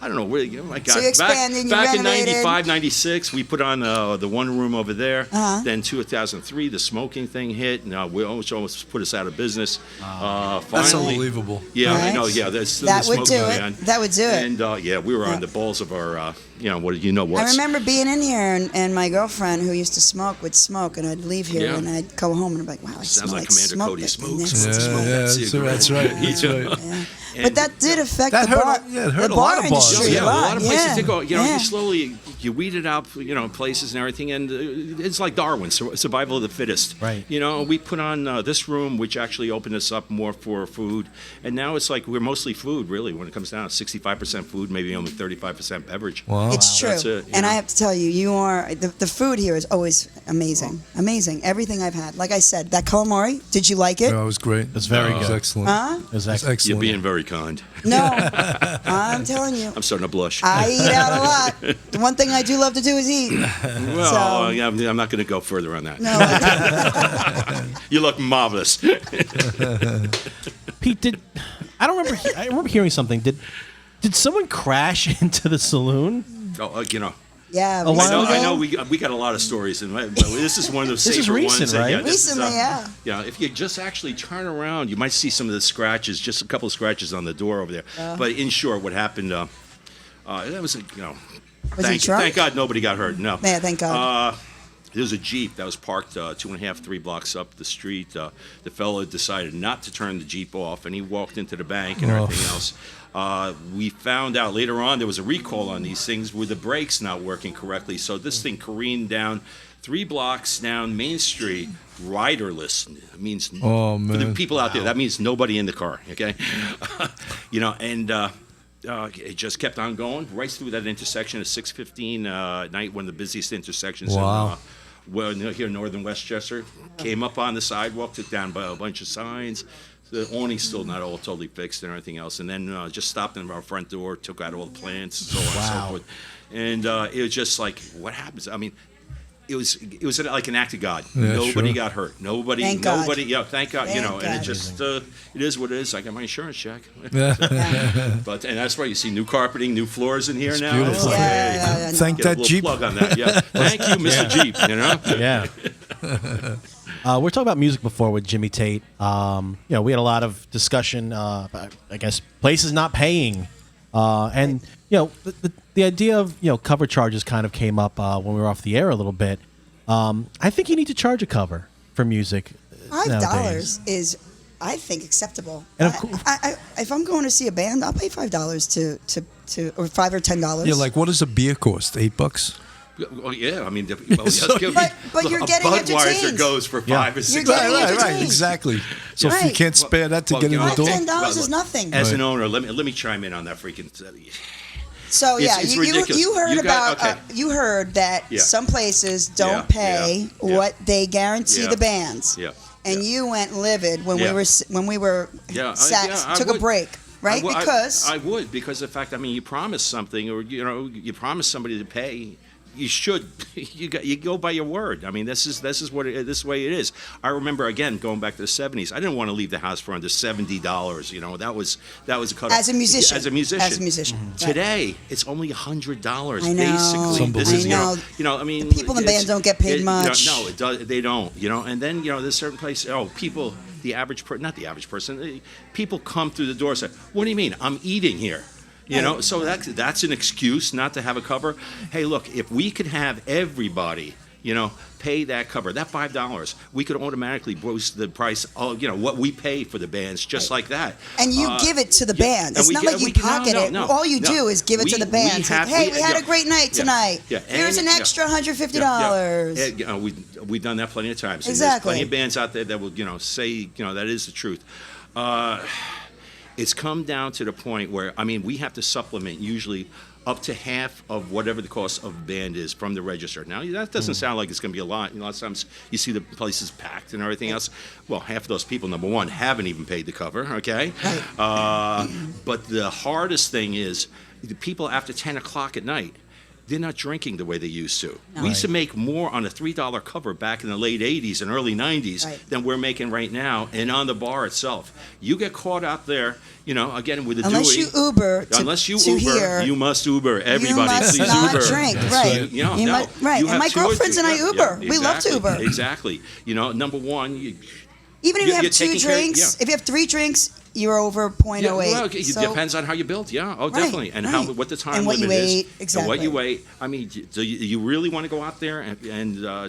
I don't know where I got. So you expanded, you back in renovated. 95, 96, we put on the one room over there. Uh-huh. Then 2003, the smoking thing hit. Now we almost put us out of business. That's Finally, unbelievable. yeah, I Right. know. Yeah, there's That the would smoking do it. ban. That would do it. And we were on the balls of our, what. I remember being in here, and my girlfriend, who used to smoke, would smoke, and I'd leave here, Yeah. and I'd go home, and I'd be like, wow, I Sounds smell like like Commander smoke. Cody back smokes. in there. Smoke that cigarette. that's right. That's right. Yeah. And- But that did affect That the hurt- bar, yeah, it hurt the a lot bar of bars. industry Yeah, a lot of places yeah. did go. You Yeah. slowly you weed it out, places and everything, and it's like Darwin, survival of the fittest. Right. We put on this room, which actually opened us up more for food, and now it's like we're mostly food, really, when it comes down. 65% food, maybe only 35% beverage. Wow. It's true. That's it, And I have to tell you, the food here is always amazing. Amazing. Everything I've had. Like I said, that calamari, did you like it? Yeah, it was great. It's very It was good. excellent. Huh? It was It was excellent. excellent. You're being very kind. No. I'm telling you. I'm starting to blush. I eat out a lot. The one thing I do love to do is eat. Well, So- yeah, I'm not going to go further on that. No. You look marvelous. Pete, I remember hearing something. Did someone crash into the saloon? Yeah. A while I ago? know we got a lot of stories, and but this is one of those This is safer recent, ones. right? This is, Recently, yeah. Yeah, if you just actually turn around, you might see some of the scratches, just a couple of scratches on the door over there. But in short, what happened? That was Was he drunk? thank God nobody got hurt. No. Yeah, thank God. There was a Jeep that was parked 2.5, 3 blocks up the street. The fellow decided not to turn the Jeep off, and he walked into the bank and everything else. We found out later on there was a recall on these things with the brakes not working correctly. So this thing careened down 3 blocks down Main Street, riderless. It means Oh, for the man. people out there, that means nobody in the car. Okay, it just kept on going right through that intersection at 6:15 night, one of the busiest intersections. Wow. Here in northern Westchester, came up on the sidewalk, took down a bunch of signs. The awning's still not all totally fixed and everything else, and then just stopped in our front door, took out all the plants, so on and so forth. And it was just like, what happens? I mean, it was like an act of God. Yeah, Nobody sure. got hurt. Nobody. Thank God. Yeah, thank God. Thank And God. it just it is what it is. I got my insurance check. Yeah. And that's right. You see new carpeting, new floors in here now. beautiful. It's like, hey, Yeah, no. Thank get a that little Jeep. plug on that. Yeah. Thank you, Mr. Jeep. Yeah. We're talking about music before with Jimmy Tate. We had a lot of discussion. I guess places not paying, and the idea of cover charges kind of came up when we were off the air a little bit. I think you need to charge a cover for music. nowadays. $5 is, I think, acceptable. And of course- If I'm going to see a band, I'll pay $5 to or $5 or $10. Yeah, like what does a beer cost? $8? Well, yeah, I mean, But you're a getting Budweiser entertained. goes for Yeah. 5 or 6. You're getting Right, entertained. exactly. So if you Right. can't spare that to Well, get in the well, door, $10 is nothing. As an owner, let me chime in on that freaking. So yeah, it's you ridiculous. heard You got- about okay. you heard that Yeah. some places don't Yeah, pay yeah. what they guarantee Yeah. the bands. Yeah. And you went livid when Yeah. we were Yeah, I took a would. break, right? Because I would, because the fact, I mean, you promise something, or you promise somebody to pay. You should. You go by your word. I mean, this is this way it is. I remember again going back to the '70s. I didn't want to leave the house for under $70. That was a cut. as a musician, As a musician. right. Today, it's only $100. I know. Basically, It's this is unbelievable. I mean, The people in the band it's- don't get paid much. No, it does. They don't. And then there's certain places. People. The average not the average person. People come through the door and say, "What do you mean? I'm eating here." Right. So that's an excuse not to have a cover. Hey, look, if we could have everybody, pay that cover, that $5, we could automatically boost the price of, what we pay for the bands, just like that. And you give it to the yeah, band. and It's we not give- like you we give- no, pocket no, it. no, All you no. do is give it to the band. It's like, hey, we had a great night tonight. Yeah, Here's an and- extra $150. Yeah, we've done that plenty of times. And Exactly. There's plenty of bands out there that will, say, that is the truth. It's come down to the point where, I mean, we have to supplement usually up to half of whatever the cost of a band is from the register. Now, that doesn't sound like it's going to be a lot. A lot of times you see the places packed and everything else. Well, half of those people, number one, haven't even paid the cover, okay? But the hardest thing is the people after 10 o'clock at night, they're not drinking the way they used to. We used to make more on a $3 cover back in the late 80s and early 90s Right. than we're making right now, and on the bar itself. You get caught out there, again, with a Unless Dewey. you Uber to, Unless you to Uber, here, you must Uber. you Everybody, must please not Uber. drink. That's Right. right. You know, You no. might- right. You And have my two or girlfriends three- and I Uber. We love to exactly, Uber. Exactly. Number one, even if you you're have two taking care- drinks, yeah. if you have 3 drinks, you're over 0.08. well, it So- depends on how you build. Yeah, Right, definitely, and right. what the time And what you limit is, ate, and what you exactly. ate. I mean, do you really want to go out there and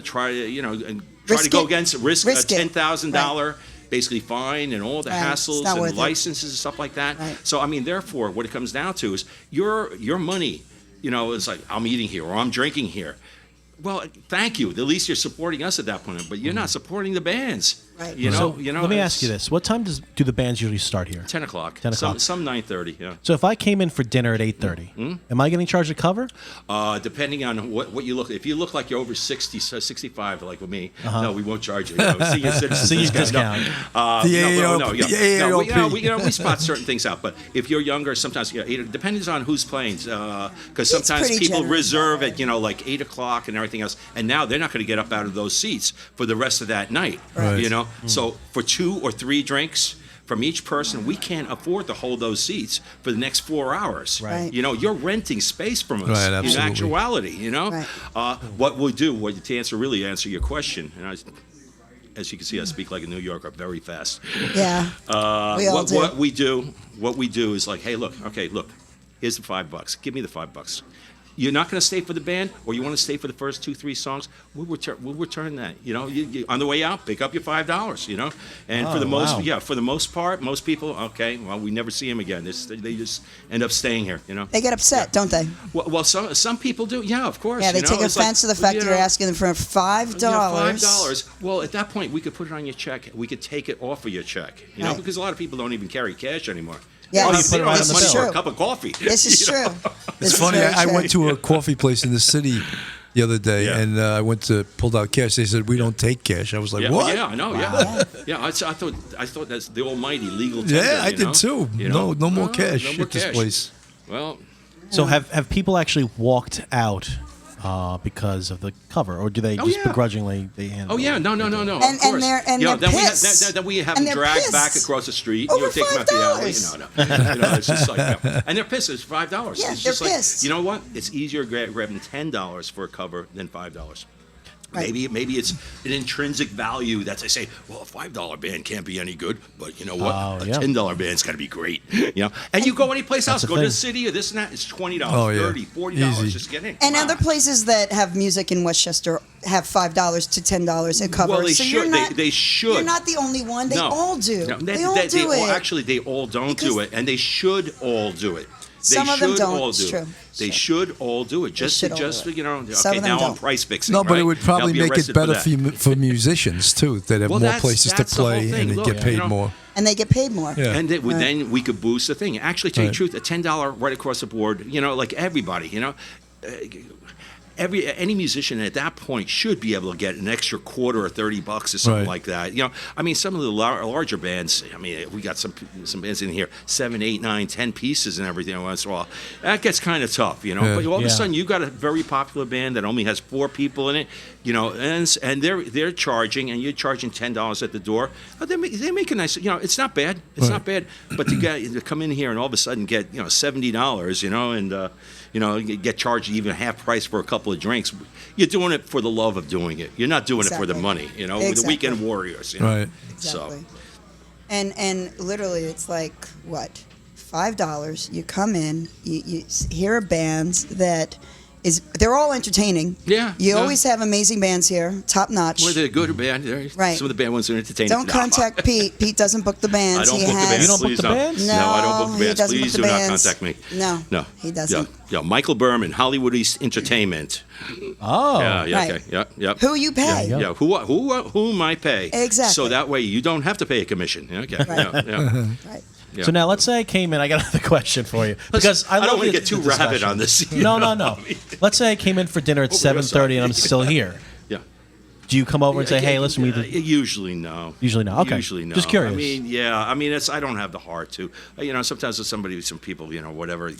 try to and try Risk to go it. against risk Risk a it. $10,000 basically fine and all the Right. It's hassles not worth and it. licenses and stuff like that? Right. So I mean, therefore, what it comes down to is your money it's like, I'm eating here or I'm drinking here. Well, thank you. At least you're supporting us at that point, but you're not supporting the bands. Right. Let me ask you this: what time do the bands usually start here? 10 o'clock. 10 o'clock. Some 9:30. Yeah. So if I came in for dinner at 8:30, am I getting charged a cover? Depending on what you look. If you look like you're over 60, 65, like with me, no, we won't charge you. Senior citizens Senior discount. We spot certain things out. But if you're younger, sometimes it depends on who's playing. Because sometimes pretty people generous, reserve at like 8 o'clock and everything else, and now they're not going to get up out of those seats for the rest of that night. Right. So for 2 or 3 drinks from each person, we can't afford to hold those seats for the next 4 hours. Right. You're renting space from us. Right, In absolutely. actuality, Right. what we'll do, to answer your question, and as you can see, I speak like a New Yorker very fast. Yeah. We all do. What we do is like, hey, look, here's the $5. Give me the $5. You're not going to stay for the band, or you want to stay for the first 2-3 songs, we'll return that. You on the way out, pick up your $5. And for the most part, most people, okay, well, we never see them again. They just end up staying here. They get upset, don't they? Well, some people do. Yeah, of course. Yeah, they take offense to the fact that you're asking them for $5. $5. Well, at that point, we could put it on your check. We could take it off of your check. Right. Because a lot of people don't even carry cash anymore. Yeah, you put it right on the money bill. for a cup of coffee. This is true. It's funny. I went to a coffee place in the city the other day, Yeah. and I went to pulled out cash. They said we don't take cash. I was like, Yeah, what? yeah, I know. Yeah. I thought that's the almighty legal tender. Yeah, I did too. No more cash no more at this cash. place. Well, So have people actually walked out because of the cover, or do they just yeah. begrudgingly they handle? oh yeah, no. And of course. they're then pissed. we have And them they're dragged pissed. back across the street. Over Take them out the alley. $5. No. It's just like, and they're pissed. It's $5. Yeah, it's they're just like, pissed. you know what? It's easier grabbing $10 for a cover than $5. Right. Maybe it's an intrinsic value that they say, well, a $5 band can't be any good, but you know what? A $10 band's got to be great. And you go any place else, the go to thing. the city or this and that, it's $20, Oh, yeah. $30, $40. Easy. Just get in. And Come other on. places that have music in Westchester have $5 to $10 a cover. Well, they so should. You're not, They should. You're not the only one. They No. all do. No, they all do it. Actually, they all don't do Because it, and they should all do it. They some of them should don't. all It's do true. it. They should all do it. should all do it. Some Okay, of them now I'm don't. price fixing. No, but right? it would probably I'll be make it arrested better that. for musicians too. That have Well, more that's- places to that's the whole play thing. and they Look, get paid more. And they get paid more. Yeah. And then we could boost the thing. Actually, tell you the Right. truth, a $10 right across the board. Like everybody. Any musician at that point should be able to get an extra quarter or $30 or something Right. like that. Some of the larger bands. We got some bands in here, 7, 8, 9, 10 pieces and everything once in a while. That gets kind of tough, But all of a sudden, you got a very popular band that only has 4 people in it, and they're charging, and you're charging $10 at the door. They make a nice, it's not bad. It's not bad, but to come in here and all of a sudden get $70, and get charged even half price for a couple of drinks. You're doing it for the love of doing it. You're not doing it for the money. With the Exactly. weekend warriors. Right. Exactly. So. And literally, it's like what, $5? You come in, you hear bands that they're all entertaining. Yeah, You yeah. always have amazing bands here, top notch. Whether they're good or bad, Right. some of the bad ones are entertaining. Don't contact Pete. Pete doesn't book the bands. I don't He book the has, bands. You don't book Please the don't. bands? No, No, I don't book the he bands. doesn't Please book do the not bands. contact me. No, he doesn't. Yeah, Michael Berman, Hollywood East Entertainment. Oh, Yeah, Right. okay. Yep. Who you pay. Yeah. Yeah, whom I pay. Exactly. So that way you don't have to pay a commission. Okay. Right. Yeah. Right. Yeah. So now let's say I came in. I got another question for you because I don't love want to the- get too the rabid discussion. on this. No. Let's say I came in for dinner at Over your 7:30 and I'm side. still here. Yeah. Do you come over and say, "Hey, listen, we need to-" Usually no. Usually no. Okay. Usually no. Just curious. I don't have the heart to. Sometimes with some people, whatever.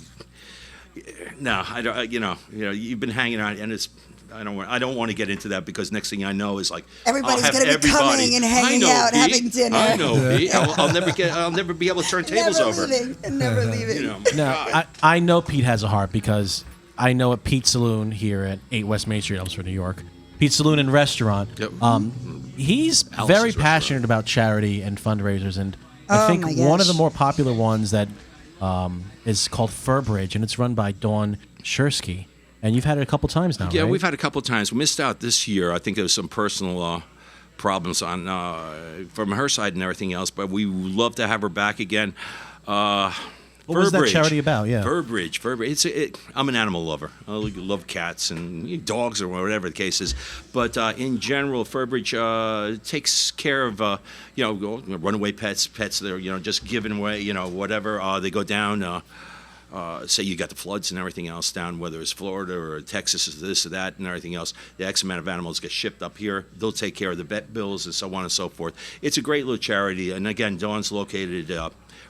No, I don't. You've been hanging out, and it's. I don't want to get into that because next thing I know is like Everybody's I'll have gonna be everybody- coming and hanging I know, out, Pete. having dinner. I know, Pete. I'll never be able to turn tables Never over. leaving. And never leaving. Now, I know Pete has a heart because I know at Pete's Saloon here at 8 West Main Street, Elmsford, New York. Pete's Saloon and Restaurant. Yep. He's Alice's very Restaurant. passionate about charity and fundraisers, and I think my one of gosh. the more popular ones that is called Furbridge, and it's run by Dawn Shersky. And you've had it a couple times now, Yeah, right? we've had a couple of times. We missed out this year. I think there was some personal problems on from her side and everything else. But we would love to have her back again. What was that charity about? Yeah. Burbridge. I'm an animal lover. I love cats and dogs or whatever the case is. But in general, Burbridge takes care of runaway pets that are just given away, whatever. They go down. Say you got the floods and everything else down, whether it's Florida or Texas, or this or that and everything else. The X amount of animals get shipped up here. They'll take care of the vet bills and so on and so forth. It's a great little charity. And again, Dawn's located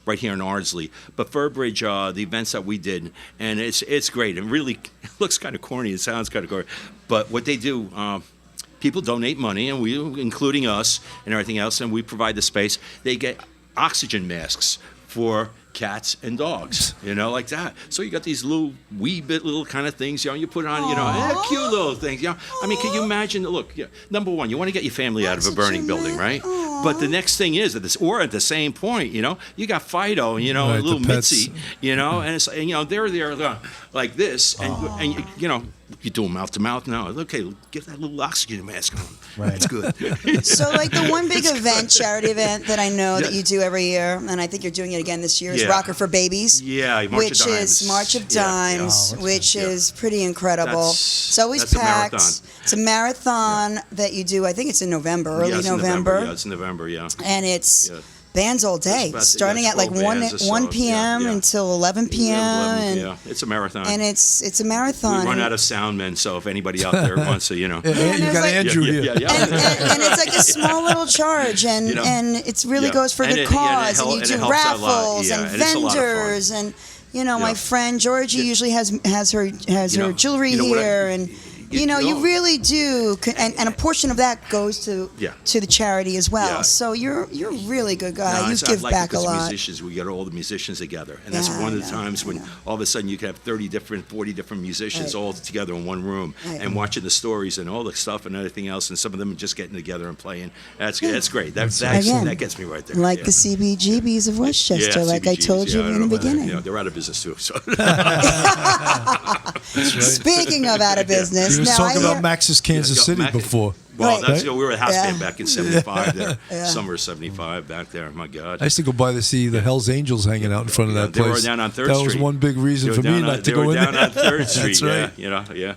right here in Ardsley. But Burbridge, the events that we did, and it's great. And really, it looks kind of corny. It sounds kind of corny. But what they do, people donate money, and we, including us and everything else, and we provide the space. They get oxygen masks for cats and dogs, like that. So you got these little kind of things, you put on, cute little things, I mean, can you imagine? Look, number one, you want to get your family out of a burning building, right? But the next thing is or at the same point, you got Fido, Right, little the pets. Mitzi, and it's, they're there like this, and you do them mouth to mouth now. Okay, get that little oxygen mask on. Right. That's good. So, like the one big charity event that I know that you do every year, and I think you're doing it again this year, is Rocker for Babies. Yeah, March of which Dimes. is March of Yeah. Dimes, which is pretty incredible. It's always That's a packed. marathon. It's a marathon that you do. I think it's in November, early Yeah, it's November. Yeah, it's November, yeah. And it's Yeah. bands all day, It's about- starting at like 12 bands or 1 so, p.m. yeah. until 11 p.m. and, Yeah, it's a marathon. and it's a marathon. We run out of sound men, so if anybody out there wants to, You there's got like- Andrew here. yeah. and it's like a small little charge, and it really goes for the cause, and you do raffles and and it's a lot of fun. vendors, and my friend Georgie usually has her jewelry you know what I- here, and you really do, and a portion of that goes to the charity as well. Yeah. So you're a really good guy. No, You give like back a because lot. musicians, we get all the musicians together, and that's Yeah, one I of the know, times when all of a sudden you can have 40 different musicians Right. all together in one room Right. and watching the stories and all the stuff and everything else, and some of them are just getting together and playing. That's great. Again, That gets me right there. Like yeah. the CBGBs of Westchester, like I CBGBs, told you I in the don't know, beginning. they're out of business too. So. Speaking of out of business, He was now talking I hear, about Max's Kansas City Mac- before. Well, Right. we were a house band back in '75. There, Yeah. summer '75 back there. My God. I used to go by to see the Hell's Angels hanging out in front of that They were place. down on 3rd That Street. was one big reason They for were me down not on- to they go were in down there. on 3rd Street. That's right. Yeah.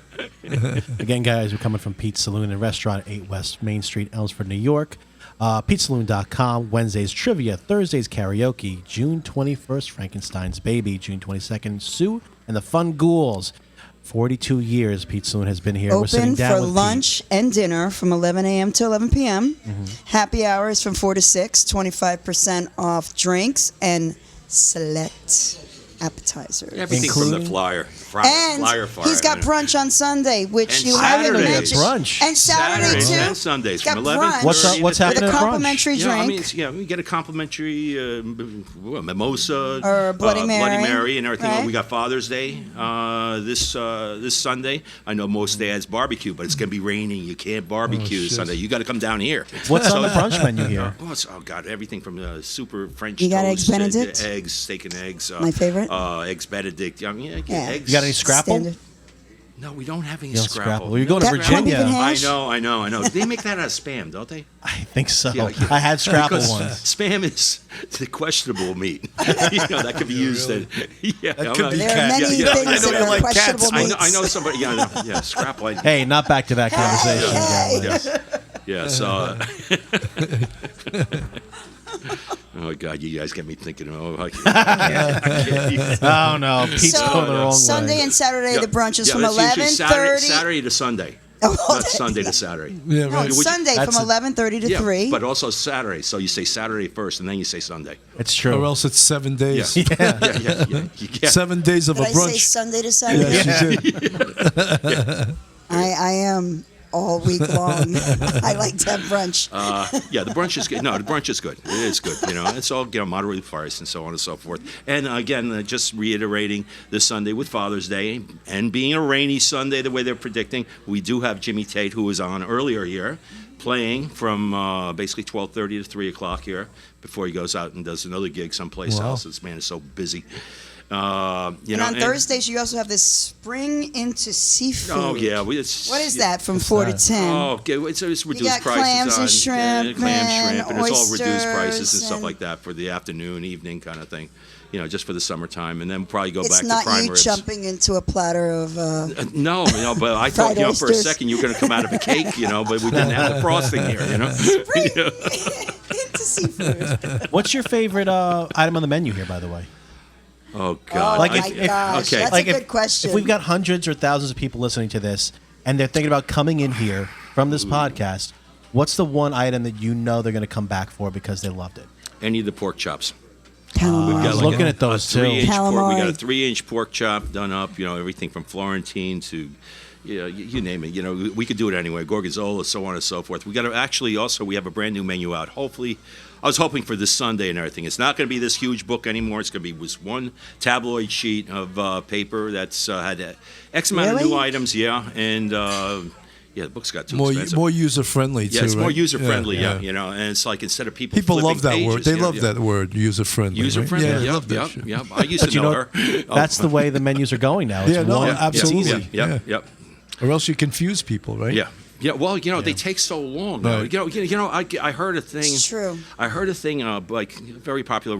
Again, guys, we're coming from Pete's Saloon and Restaurant, 8 West Main Street, Elmsford, New York. PeteSaloon.com. Wednesdays, trivia. Thursdays, karaoke. June 21st, Frankenstein's Baby. June 22nd, Sue and the Fun Ghouls. 42 years Pete Saloon has been here. We're sitting open down for with lunch and dinner from 11 a.m. to 11 p.m. Mm-hmm. Happy hours from 4 to 6, 25% off drinks and select appetizers. Everything from the Including- flyer. And Flyer fire. he's got brunch on Sunday, which And you haven't Saturday. mentioned. Brunch. And Saturday, Saturdays too. and Sundays He's got from 11. brunch What's with happening a at brunch? complimentary Yeah, I drink. mean, we get a complimentary mimosa Or Bloody Mary, and everything. right? We got Father's Day this Sunday. I know most dads barbecue, but it's going to be raining. You can't barbecue shit. Sunday. You got to come down here. What's on the brunch menu here? Oh God, everything from super French You got toast, Eggs Benedict? eggs, steak and eggs. My favorite? Eggs Benedict. I mean, Yeah. eggs. You got any scrapple? Standard. No, we don't have any You don't scrapple. scrapple. Well, you're going to That crumb Virginia. even hash? I know. They make that out of Spam, don't they? I think so. Yeah. I had scrapple Because ones. Spam is the questionable meat. That could be used. really? That could be There are many Yeah, things I know that you are like questionable cats. meats. I know somebody. Yeah, scrapple. Hey, not back to that conversation. Yeah. So. Oh God, you guys get me thinking. I can't. Oh no, Pete's So, going the wrong Sunday way. and Saturday, the brunch is from it's usually 11:30. Saturday to Sunday. Oh, Not Sunday to Saturday. Yeah, No, right. it's Sunday from That's a- 11:30 to 3. But also Saturday. So you say Saturday first, and then you say Sunday. It's Or true. else it's 7 days. Yeah. Yeah. 7 days of Did a I say brunch. Sunday to Sunday? Yeah, she did. I am all week long. I like to have brunch. Yeah, the brunch is good. No, the brunch is good. It is good. It's all moderately priced and so on and so forth. And again, just reiterating this Sunday with Father's Day and being a rainy Sunday, the way they're predicting, we do have Jimmy Tate, who was on earlier here, playing from basically 12:30 to 3 o'clock here before he goes out and does another gig someplace Wow. else. This man is so busy. And on Thursdays, you also have this Spring into Seafood. Oh yeah, What is that from 4 to 10? Oh, okay. It's reduced got prices clams on and shrimp clam, shrimp, and it's all reduced oysters prices and stuff and- like that for the afternoon, evening kind of thing. just for the summertime, and then probably go It's back to not prime you ribs. jumping into a platter of. No, but I thought Fried for a oysters. second you were going to come out of a cake, but we didn't have the frosting here, Into seafood. What's your favorite item on the menu here, by the way? Oh God! Like my gosh, okay. that's Like a good question. If we've got hundreds or thousands of people listening to this, and they're thinking about coming in here from this podcast, what's the one item that you know they're going to come back for because they loved it? Any of the pork chops. Calamari. I was looking at those too. 3-inch pork. We got a Calamari. 3-inch pork chop done up. Everything from Florentine to, you name it. We could do it anyway. Gorgonzola, so on and so forth. We got to we have a brand new menu out. Hopefully, I was hoping for this Sunday and everything. It's not going to be this huge book anymore. It's going to be just one tabloid sheet of paper that's had X amount of new Really? items. Yeah, and. The book's got too More expensive. more user friendly too. Yeah, it's more right? user friendly. Yeah, and it's like instead of people People love that flipping word. pages, They love that word, user friendly. User friendly. Yeah, they Yeah, love that shit. yeah. I used But to know her. that's the way the menus are going now. It's Yeah, no, one, absolutely. It's easy. Yep. Or else you confuse people, right? Yeah. Yeah, well, they take so long. Right. I heard a thing. It's true. I heard a thing, like a very popular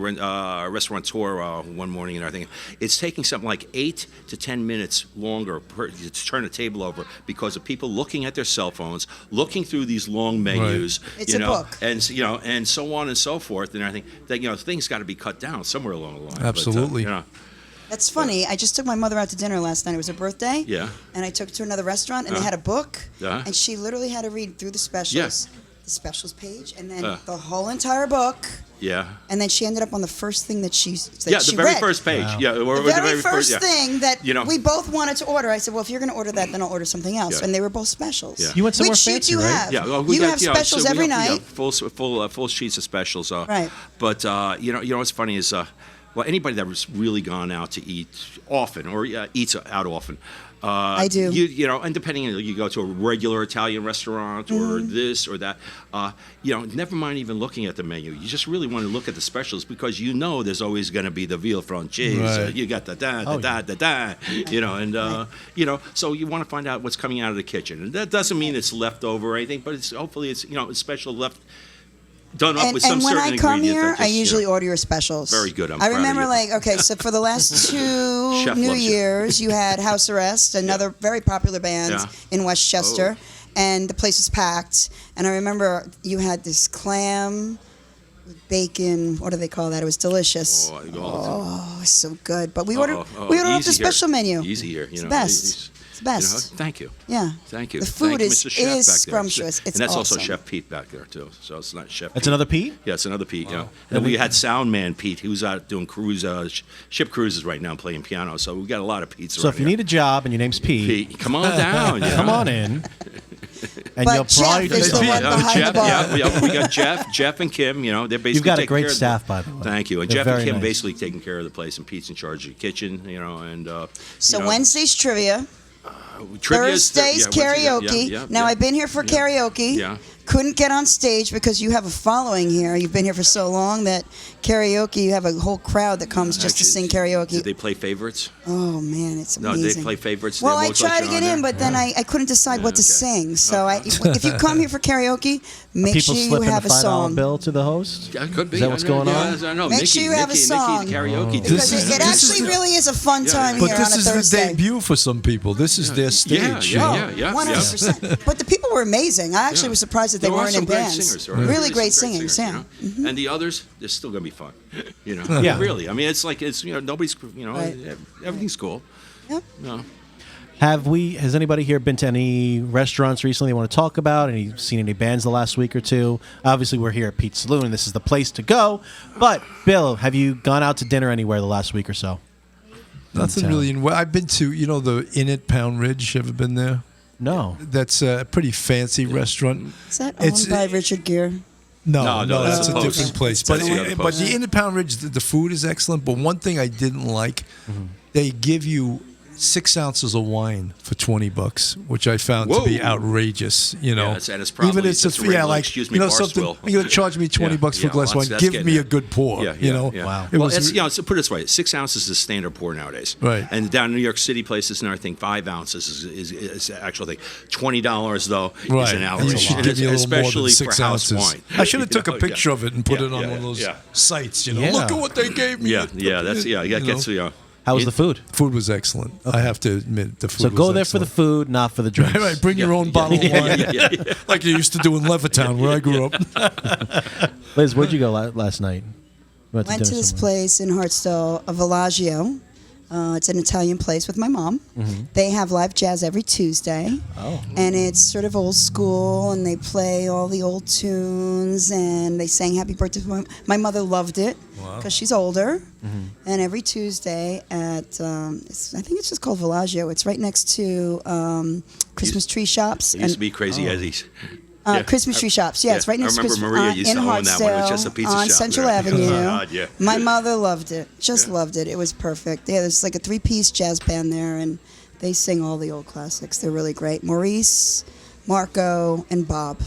restaurateur one morning and everything. It's taking something like 8 to 10 minutes longer to turn a table over because of people looking at their cell phones, looking through these long menus. It's a book. and and so on and so forth. And I think that things got to be cut down somewhere along the line. Absolutely. But, That's funny. I just took my mother out to dinner last night. It was her birthday. Yeah. And I took her to another restaurant, and they had a book. Yeah. And she literally had to read through the specials, Yeah. the specials page, and then the whole entire book. yeah. And then she ended up on the first thing that she The very read. first page. Wow. Yeah, or The very first yeah. thing that You know. we both wanted to order. I said, well, if you're going to order that, then I'll order something else. Yeah. And they were both specials. Yeah. You went somewhere Which fancy, you do right? have. Yeah, well, we you got, have so specials we every have, night. full sheets of specials. Right. But what's funny is, anybody that's really gone out to eat often or eats out often. I do. And depending on you go to a regular Italian restaurant or this or that, never mind even looking at the menu. You just really want to look at the specials because there's always going to be the veal francese. Right. You got so you want to find out what's coming out of the kitchen, and that doesn't mean it's leftover or anything, but hopefully it's it's special left. Done up with some And when certain I come ingredient here, that I just, usually order your specials. Very good. I'm I proud of remember, you. so for the last two Chef New loves you. Years, you had House Arrest, another very popular band Yeah. in Westchester, Oh. and the place was packed. And I remember you had this clam with bacon. What do they call that? It was delicious. Oh, so good. But we ordered off the easy here. special menu. Easy here. It's the best. It's the best. Thank you. Yeah. Thank you. The food Thank you, is Mr. Chef back there. scrumptious. It's and that's also awesome. Chef Pete back there too. So it's not Chef. That's Pete. another Pete? Yeah, it's another Pete. Yeah. And we had Soundman Pete, who's out doing ship cruises right now, playing piano. So we got a lot of Pete's. So if you need a job and your name's Pete, Pete, come on down. come on in. And But you'll probably Jeff is just the one behind Jeff, the bar. yeah, we got Jeff and Kim. They're basically You've got a taking great care of staff, by the way. Thank you. And They're Jeff and very Kim nice. basically taking care of the place, and Pete's in charge of the kitchen. And So Wednesday's trivia. trivia's Thursday's karaoke. Now, I've been here for karaoke. Yeah. Couldn't get on stage because you have a following here. You've been here for so long that karaoke, you have a whole crowd that comes just to sing karaoke. Did they play favorites? Oh, man, it's No, amazing. did they play favorites? Well, They I won't tried let to you get on in, there? but then I couldn't decide what to okay. sing. So if you come here for karaoke, make people sure you slipping have a a $5 song. bill to the host? Yeah, it could be. Is that what's going on? I know. Make Nikki, sure you have a Nikki, song. Nikki, the karaoke. This Because is- it this actually is- really is a fun time But here on a this is the Thursday. debut for some people. This is their stage. Yeah. 100%. But the people were amazing. I actually was surprised that they There are weren't some in great bands. singers. There are Really great some singers, yeah. And the others, they're still gonna be fun. Yeah. Really. I mean, it's like nobody's. Right. Everything's cool. Yep. No. Has anybody here been to any restaurants recently they want to talk about? Seen any bands the last week or two? Obviously, we're here at Pete's Saloon. This is the place to go. But, Bill, have you gone out to dinner anywhere the last week or so? Nothing In town? really. Well, I've been to, the Inn at Pound Ridge. Ever been there? No. That's a pretty fancy restaurant. Is that owned It's- by Richard Gere? No, No, that's that's a the Post. different place. That's But the other but Post. the Inn at Pound Ridge, the food is excellent. But one thing I didn't like, they give you 6 ounces of wine for $20, which I found to be Whoa. outrageous. You know, and it's probably even it's just a a regular, like excuse me, you know bar something. swill. You're gonna charge me $20 for a glass of wine. that's Give getting me it. a good pour. Yeah, you know, Wow. It Well, was it's, so put it this way: 6 ounces is standard pour nowadays, Right. And down in New York City places and everything, 5 ounces is the actual thing. $20 though right. is an And outrage, you should and give me a little more especially than 6 for house ounces. wine. I should have took a Yeah. picture of it and put Yeah, it on yeah, one of those yeah. sites. You know, Yeah. look at what they gave me. Yeah, that's You gets know? How was the food? Food was excellent. I have to admit, the food. So go was there for the excellent. food, not for the drinks. Right, bring your own bottle of wine, like you used to do in Levittown, where I grew up. Liz, where'd you go last night? We Went to this place in Hartsdale, a Villaggio. It's an Italian place with my mom. They have live jazz every Tuesday. Oh. And it's sort of old school, and they play all the old tunes, and they sang Happy Birthday. My mother loved it because she's older. And every Tuesday at, I think it's just called Villaggio. It's right next to Christmas tree shops. It used to be Crazy Eddie's. Christmas tree shops. Yeah, it's right I next to remember Christmas Maria used in to own that one. It was Hartsdale just a pizza on shop Central there. Avenue. God, yeah. My mother loved it. Just loved it. It was perfect. Yeah, there's like a 3-piece jazz band there, and they sing all the old classics. They're really great. Maurice, Marco, and Bob.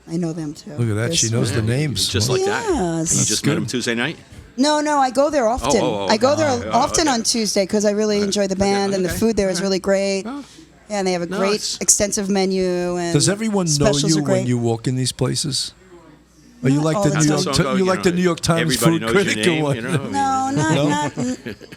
I know them too. Look at that. They're She knows the sweet. names. Just like that. Yes. You just good. met him Tuesday night? No, I go there often. I go there often on Tuesday because I really enjoy the band, and the food there is really great. Yeah, and they have a great, it's- extensive menu. And Does everyone know specials you are great. when you walk in these places? Are you Not like all the the New time. York? So, You like the New York Times everybody food knows your critic name, or what? you know? I mean, No, not.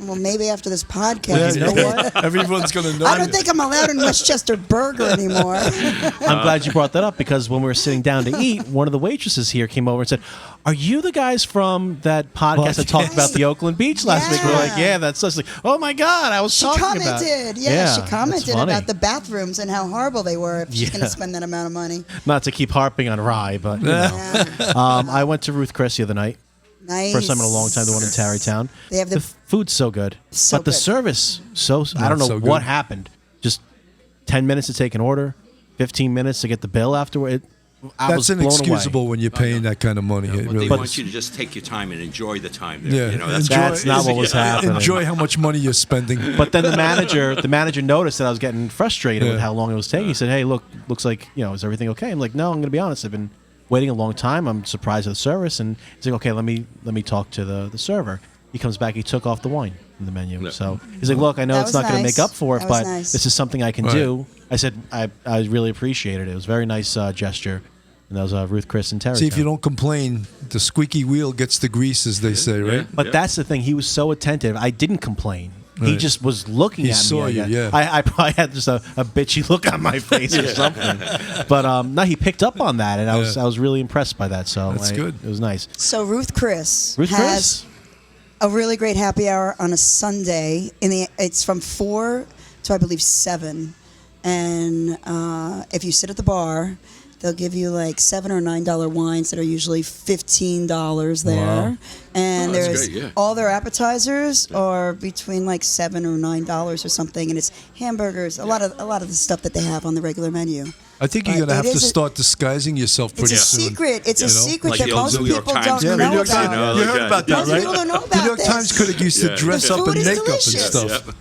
Well, maybe after this podcast. You know what? Everyone's gonna know. I don't think I'm allowed in Westchester Burger anymore. I'm glad you brought that up because when we were sitting down to eat, one of the waitresses here came over and said, "Are you the guys from that podcast that talked about the Oakland Beach last week?" We're like, "Yeah, that's us." Like, "Oh my God, I was She talking about." commented. She that's commented funny. about the bathrooms and how horrible they were if she's going Yeah. to spend that amount of money. Not to keep harping on Rye, but you know. Yeah. I went to Ruth Chris the other night. Nice. First time in a long time. The one in Tarrytown. They have the food's so good, So but the good. service I don't know so what good. happened. Just 10 minutes to take an order, 15 minutes to get the bill afterward. I was That's blown inexcusable away. when you're paying that kind of money. It But really they is. want you to just take your time and enjoy the time there. Yeah, You know, That's not what was happening. Enjoy how much money you're spending. But then the manager noticed that I was getting frustrated with Yeah. how long it was taking. He said, "Hey, looks like is everything okay?" I'm like, "No, I'm going to be honest. I've been waiting a long time. I'm surprised at the service." And he's like, "Okay, let me talk to the server." He comes back. He took off the wine from the menu. So he's like, "Look, I know That it's was not going to nice. make up for it, That was but nice. this is something I can Right. do." I said, "I really appreciate it. It was a very nice gesture." And that was Ruth Chris and Terry. See, if you don't complain, the squeaky wheel gets the grease, as they say, right? But that's the thing. He was so attentive. I didn't complain. He Right. just was looking He at me. saw I you, guess. yeah. I probably had just a bitchy look on my face or something. But no, he picked up on that, and I was really impressed by that. So That's good. It was nice. So Ruth Chris Ruth has Chris? a really great happy hour on a Sunday. It's from 4 to I believe 7, and if you sit at the bar, they'll give you like $7 or $9 wines that are usually $15 there, Wow. and that's there's great, yeah. all their appetizers are between like $7 or $9 or something, and it's hamburgers, a lot of the stuff that they have on the regular menu. I think you're But going to have it to is a- start disguising yourself It's pretty a soon. secret. It's a you know? secret Like that the old most New York people Times don't critic, know New York about. Times, you heard about that, Most right? people don't know The about New York this. Times critic used to Yeah. dress The up in food is makeup delicious. and stuff.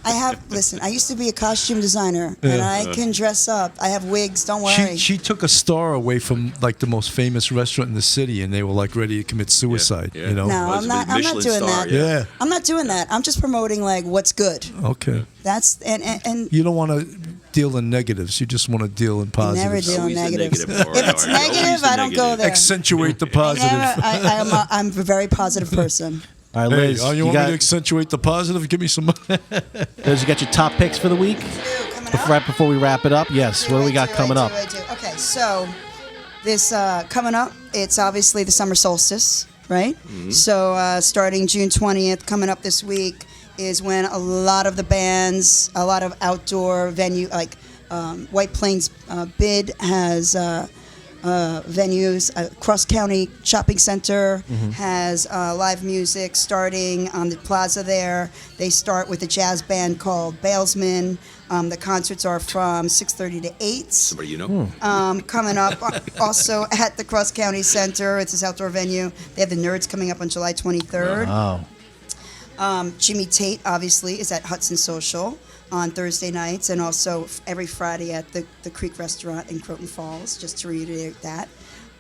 I used to be a costume designer, and I can dress up. I have wigs, don't worry. She took a star away from like the most famous restaurant in the city, and they were like ready to commit suicide. Yeah. You know? No, Well, it's I'm a not Michelin doing star, that. Yeah. I'm not doing that. I'm just promoting like what's good. Okay. That's and You don't want to deal in negatives. You just want to deal in positives. never deal in Always the negatives. negative, Laura. If it's Always negative, the I don't go negative. there. Accentuate the positive. I'm a very positive person. All right, Hey, Liz, you want me to accentuate the positive? Give me some. Liz, you got your top picks for the week? Right before we wrap it up? Yes. What do we got coming up? I do. Okay, so this coming up, it's obviously the summer solstice, right? So starting June 20th, coming up this week, is when a lot of the bands, a lot of outdoor venue, like White Plains Bid has venues. Cross County Shopping Center has live music starting on the plaza there. They start with a jazz band called Balesmen. The concerts are from 6:30 to 8. Somebody you know? Coming up also at the Cross County Center. It's this outdoor venue. They have the Nerds coming up on July 23rd. Oh. Jimmy Tate, obviously, is at Hudson Social. on Thursday nights, and also every Friday at the Creek Restaurant in Croton Falls, just to reiterate that.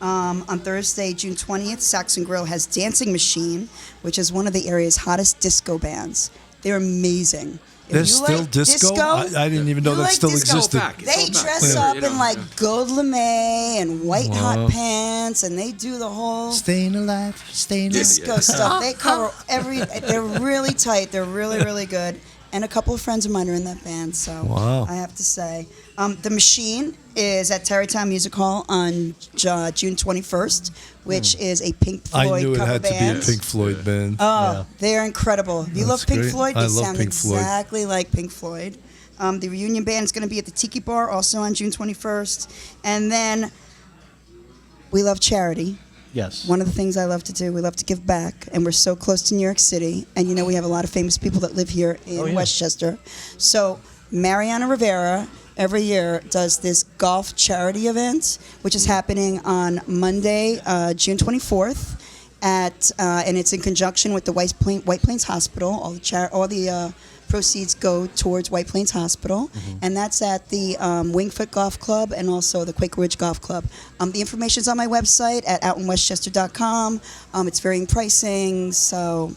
On Thursday, June 20th, Saxon Grill has Dancing Machine, which is one of the area's hottest disco bands. They're amazing. If There's you still like disco? I didn't even know you that like still disco? existed. They dress up in like gold lame and white hot pants, and they do the whole Staying alive, staying alive. disco stuff. They cover they're really tight. They're really, really good. And a couple of friends of mine are in that band, so Wow. I have to say. The Machine is at Tarrytown Music Hall on June 21st, which is a Pink Floyd I knew it cover had band. to be a Pink Floyd band. Oh, they're incredible. If you That's love Pink great. Floyd, I they love sound Pink Floyd. exactly like Pink Floyd. The reunion band is going to be at the Tiki Bar also on June 21st. And then we love charity. Yes. One of the things I love to do, we love to give back, and we're so close to New York City. And you know, we have a lot of famous people that live here in Westchester. So Mariana Rivera every year does this golf charity event, which is happening on Monday, June 24th, and it's in conjunction with the White Plains Hospital. All the proceeds go towards White Plains Hospital, and that's at the Wingfoot Golf Club and also the Quaker Ridge Golf Club. The information's on my website at outinwestchester.com. It's varying pricing, so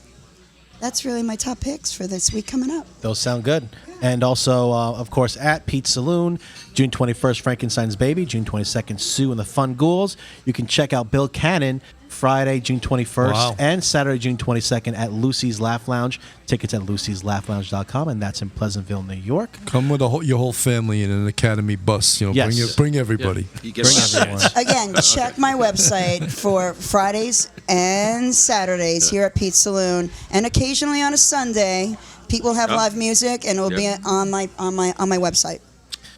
that's really my top picks for this week coming up. Those sound good. And also, of course, at Pete's Saloon, June 21st, Frankenstein's Baby, June 22nd, Sue and the Fun Ghouls. You can check out Bill Cannon Friday, June 21st, Wow. and Saturday, June 22nd at Lucy's Laugh Lounge. Tickets at lucieslaughlounge.com, and that's in Pleasantville, New York. Come with your whole family in an Academy bus. Yes. Bring everybody. You get Bring a everyone. Again, check my website for Fridays and Saturdays here at Pete's Saloon, and occasionally on a Sunday, Pete will have live music, and it will be on my website.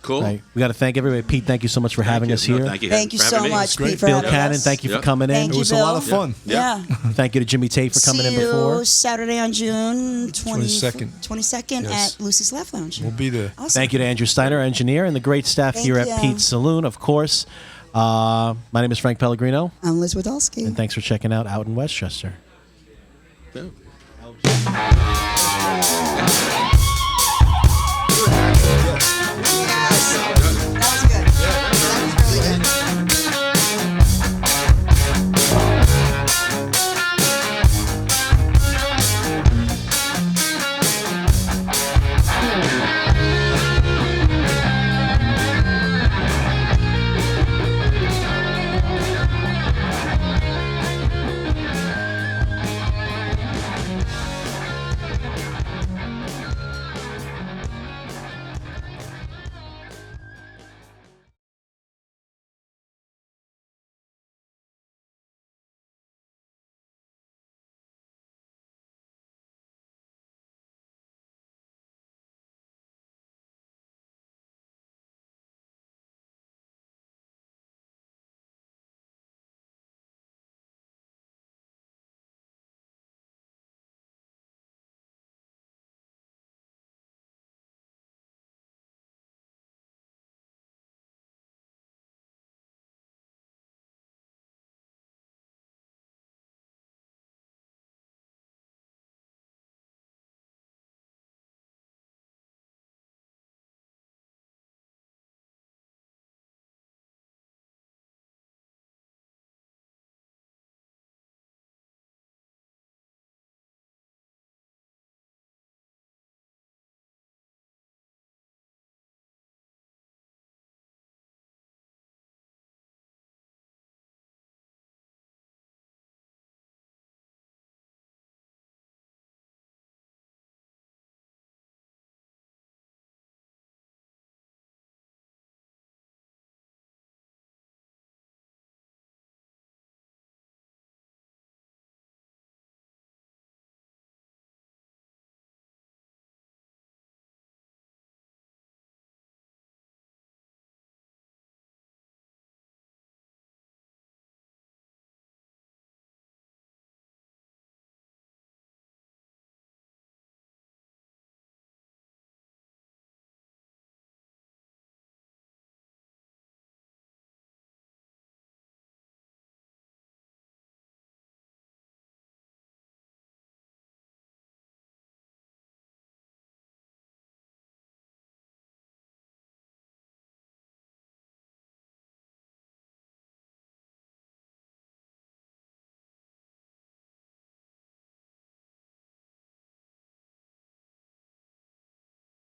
Cool. Right. We got to thank everybody. Pete, thank you so much for having us here. Thank you. Thank you for so having me. much, great. Pete, for Bill having Cannon, us. thank you for Yep. coming in. Thank It you, was a lot of Bill. fun. Yeah. Thank you to Jimmy Tate for coming in See before. you Saturday on June 22nd Yes. at Lucy's Laugh Lounge. We'll be there. Awesome. Thank you to Andrew Steiner, engineer, and the great staff Thank here you. at Pete's Saloon, of course. My name is Frank Pellegrino, I'm Liz Wadolski. and thanks for checking out Out in Westchester. Yeah.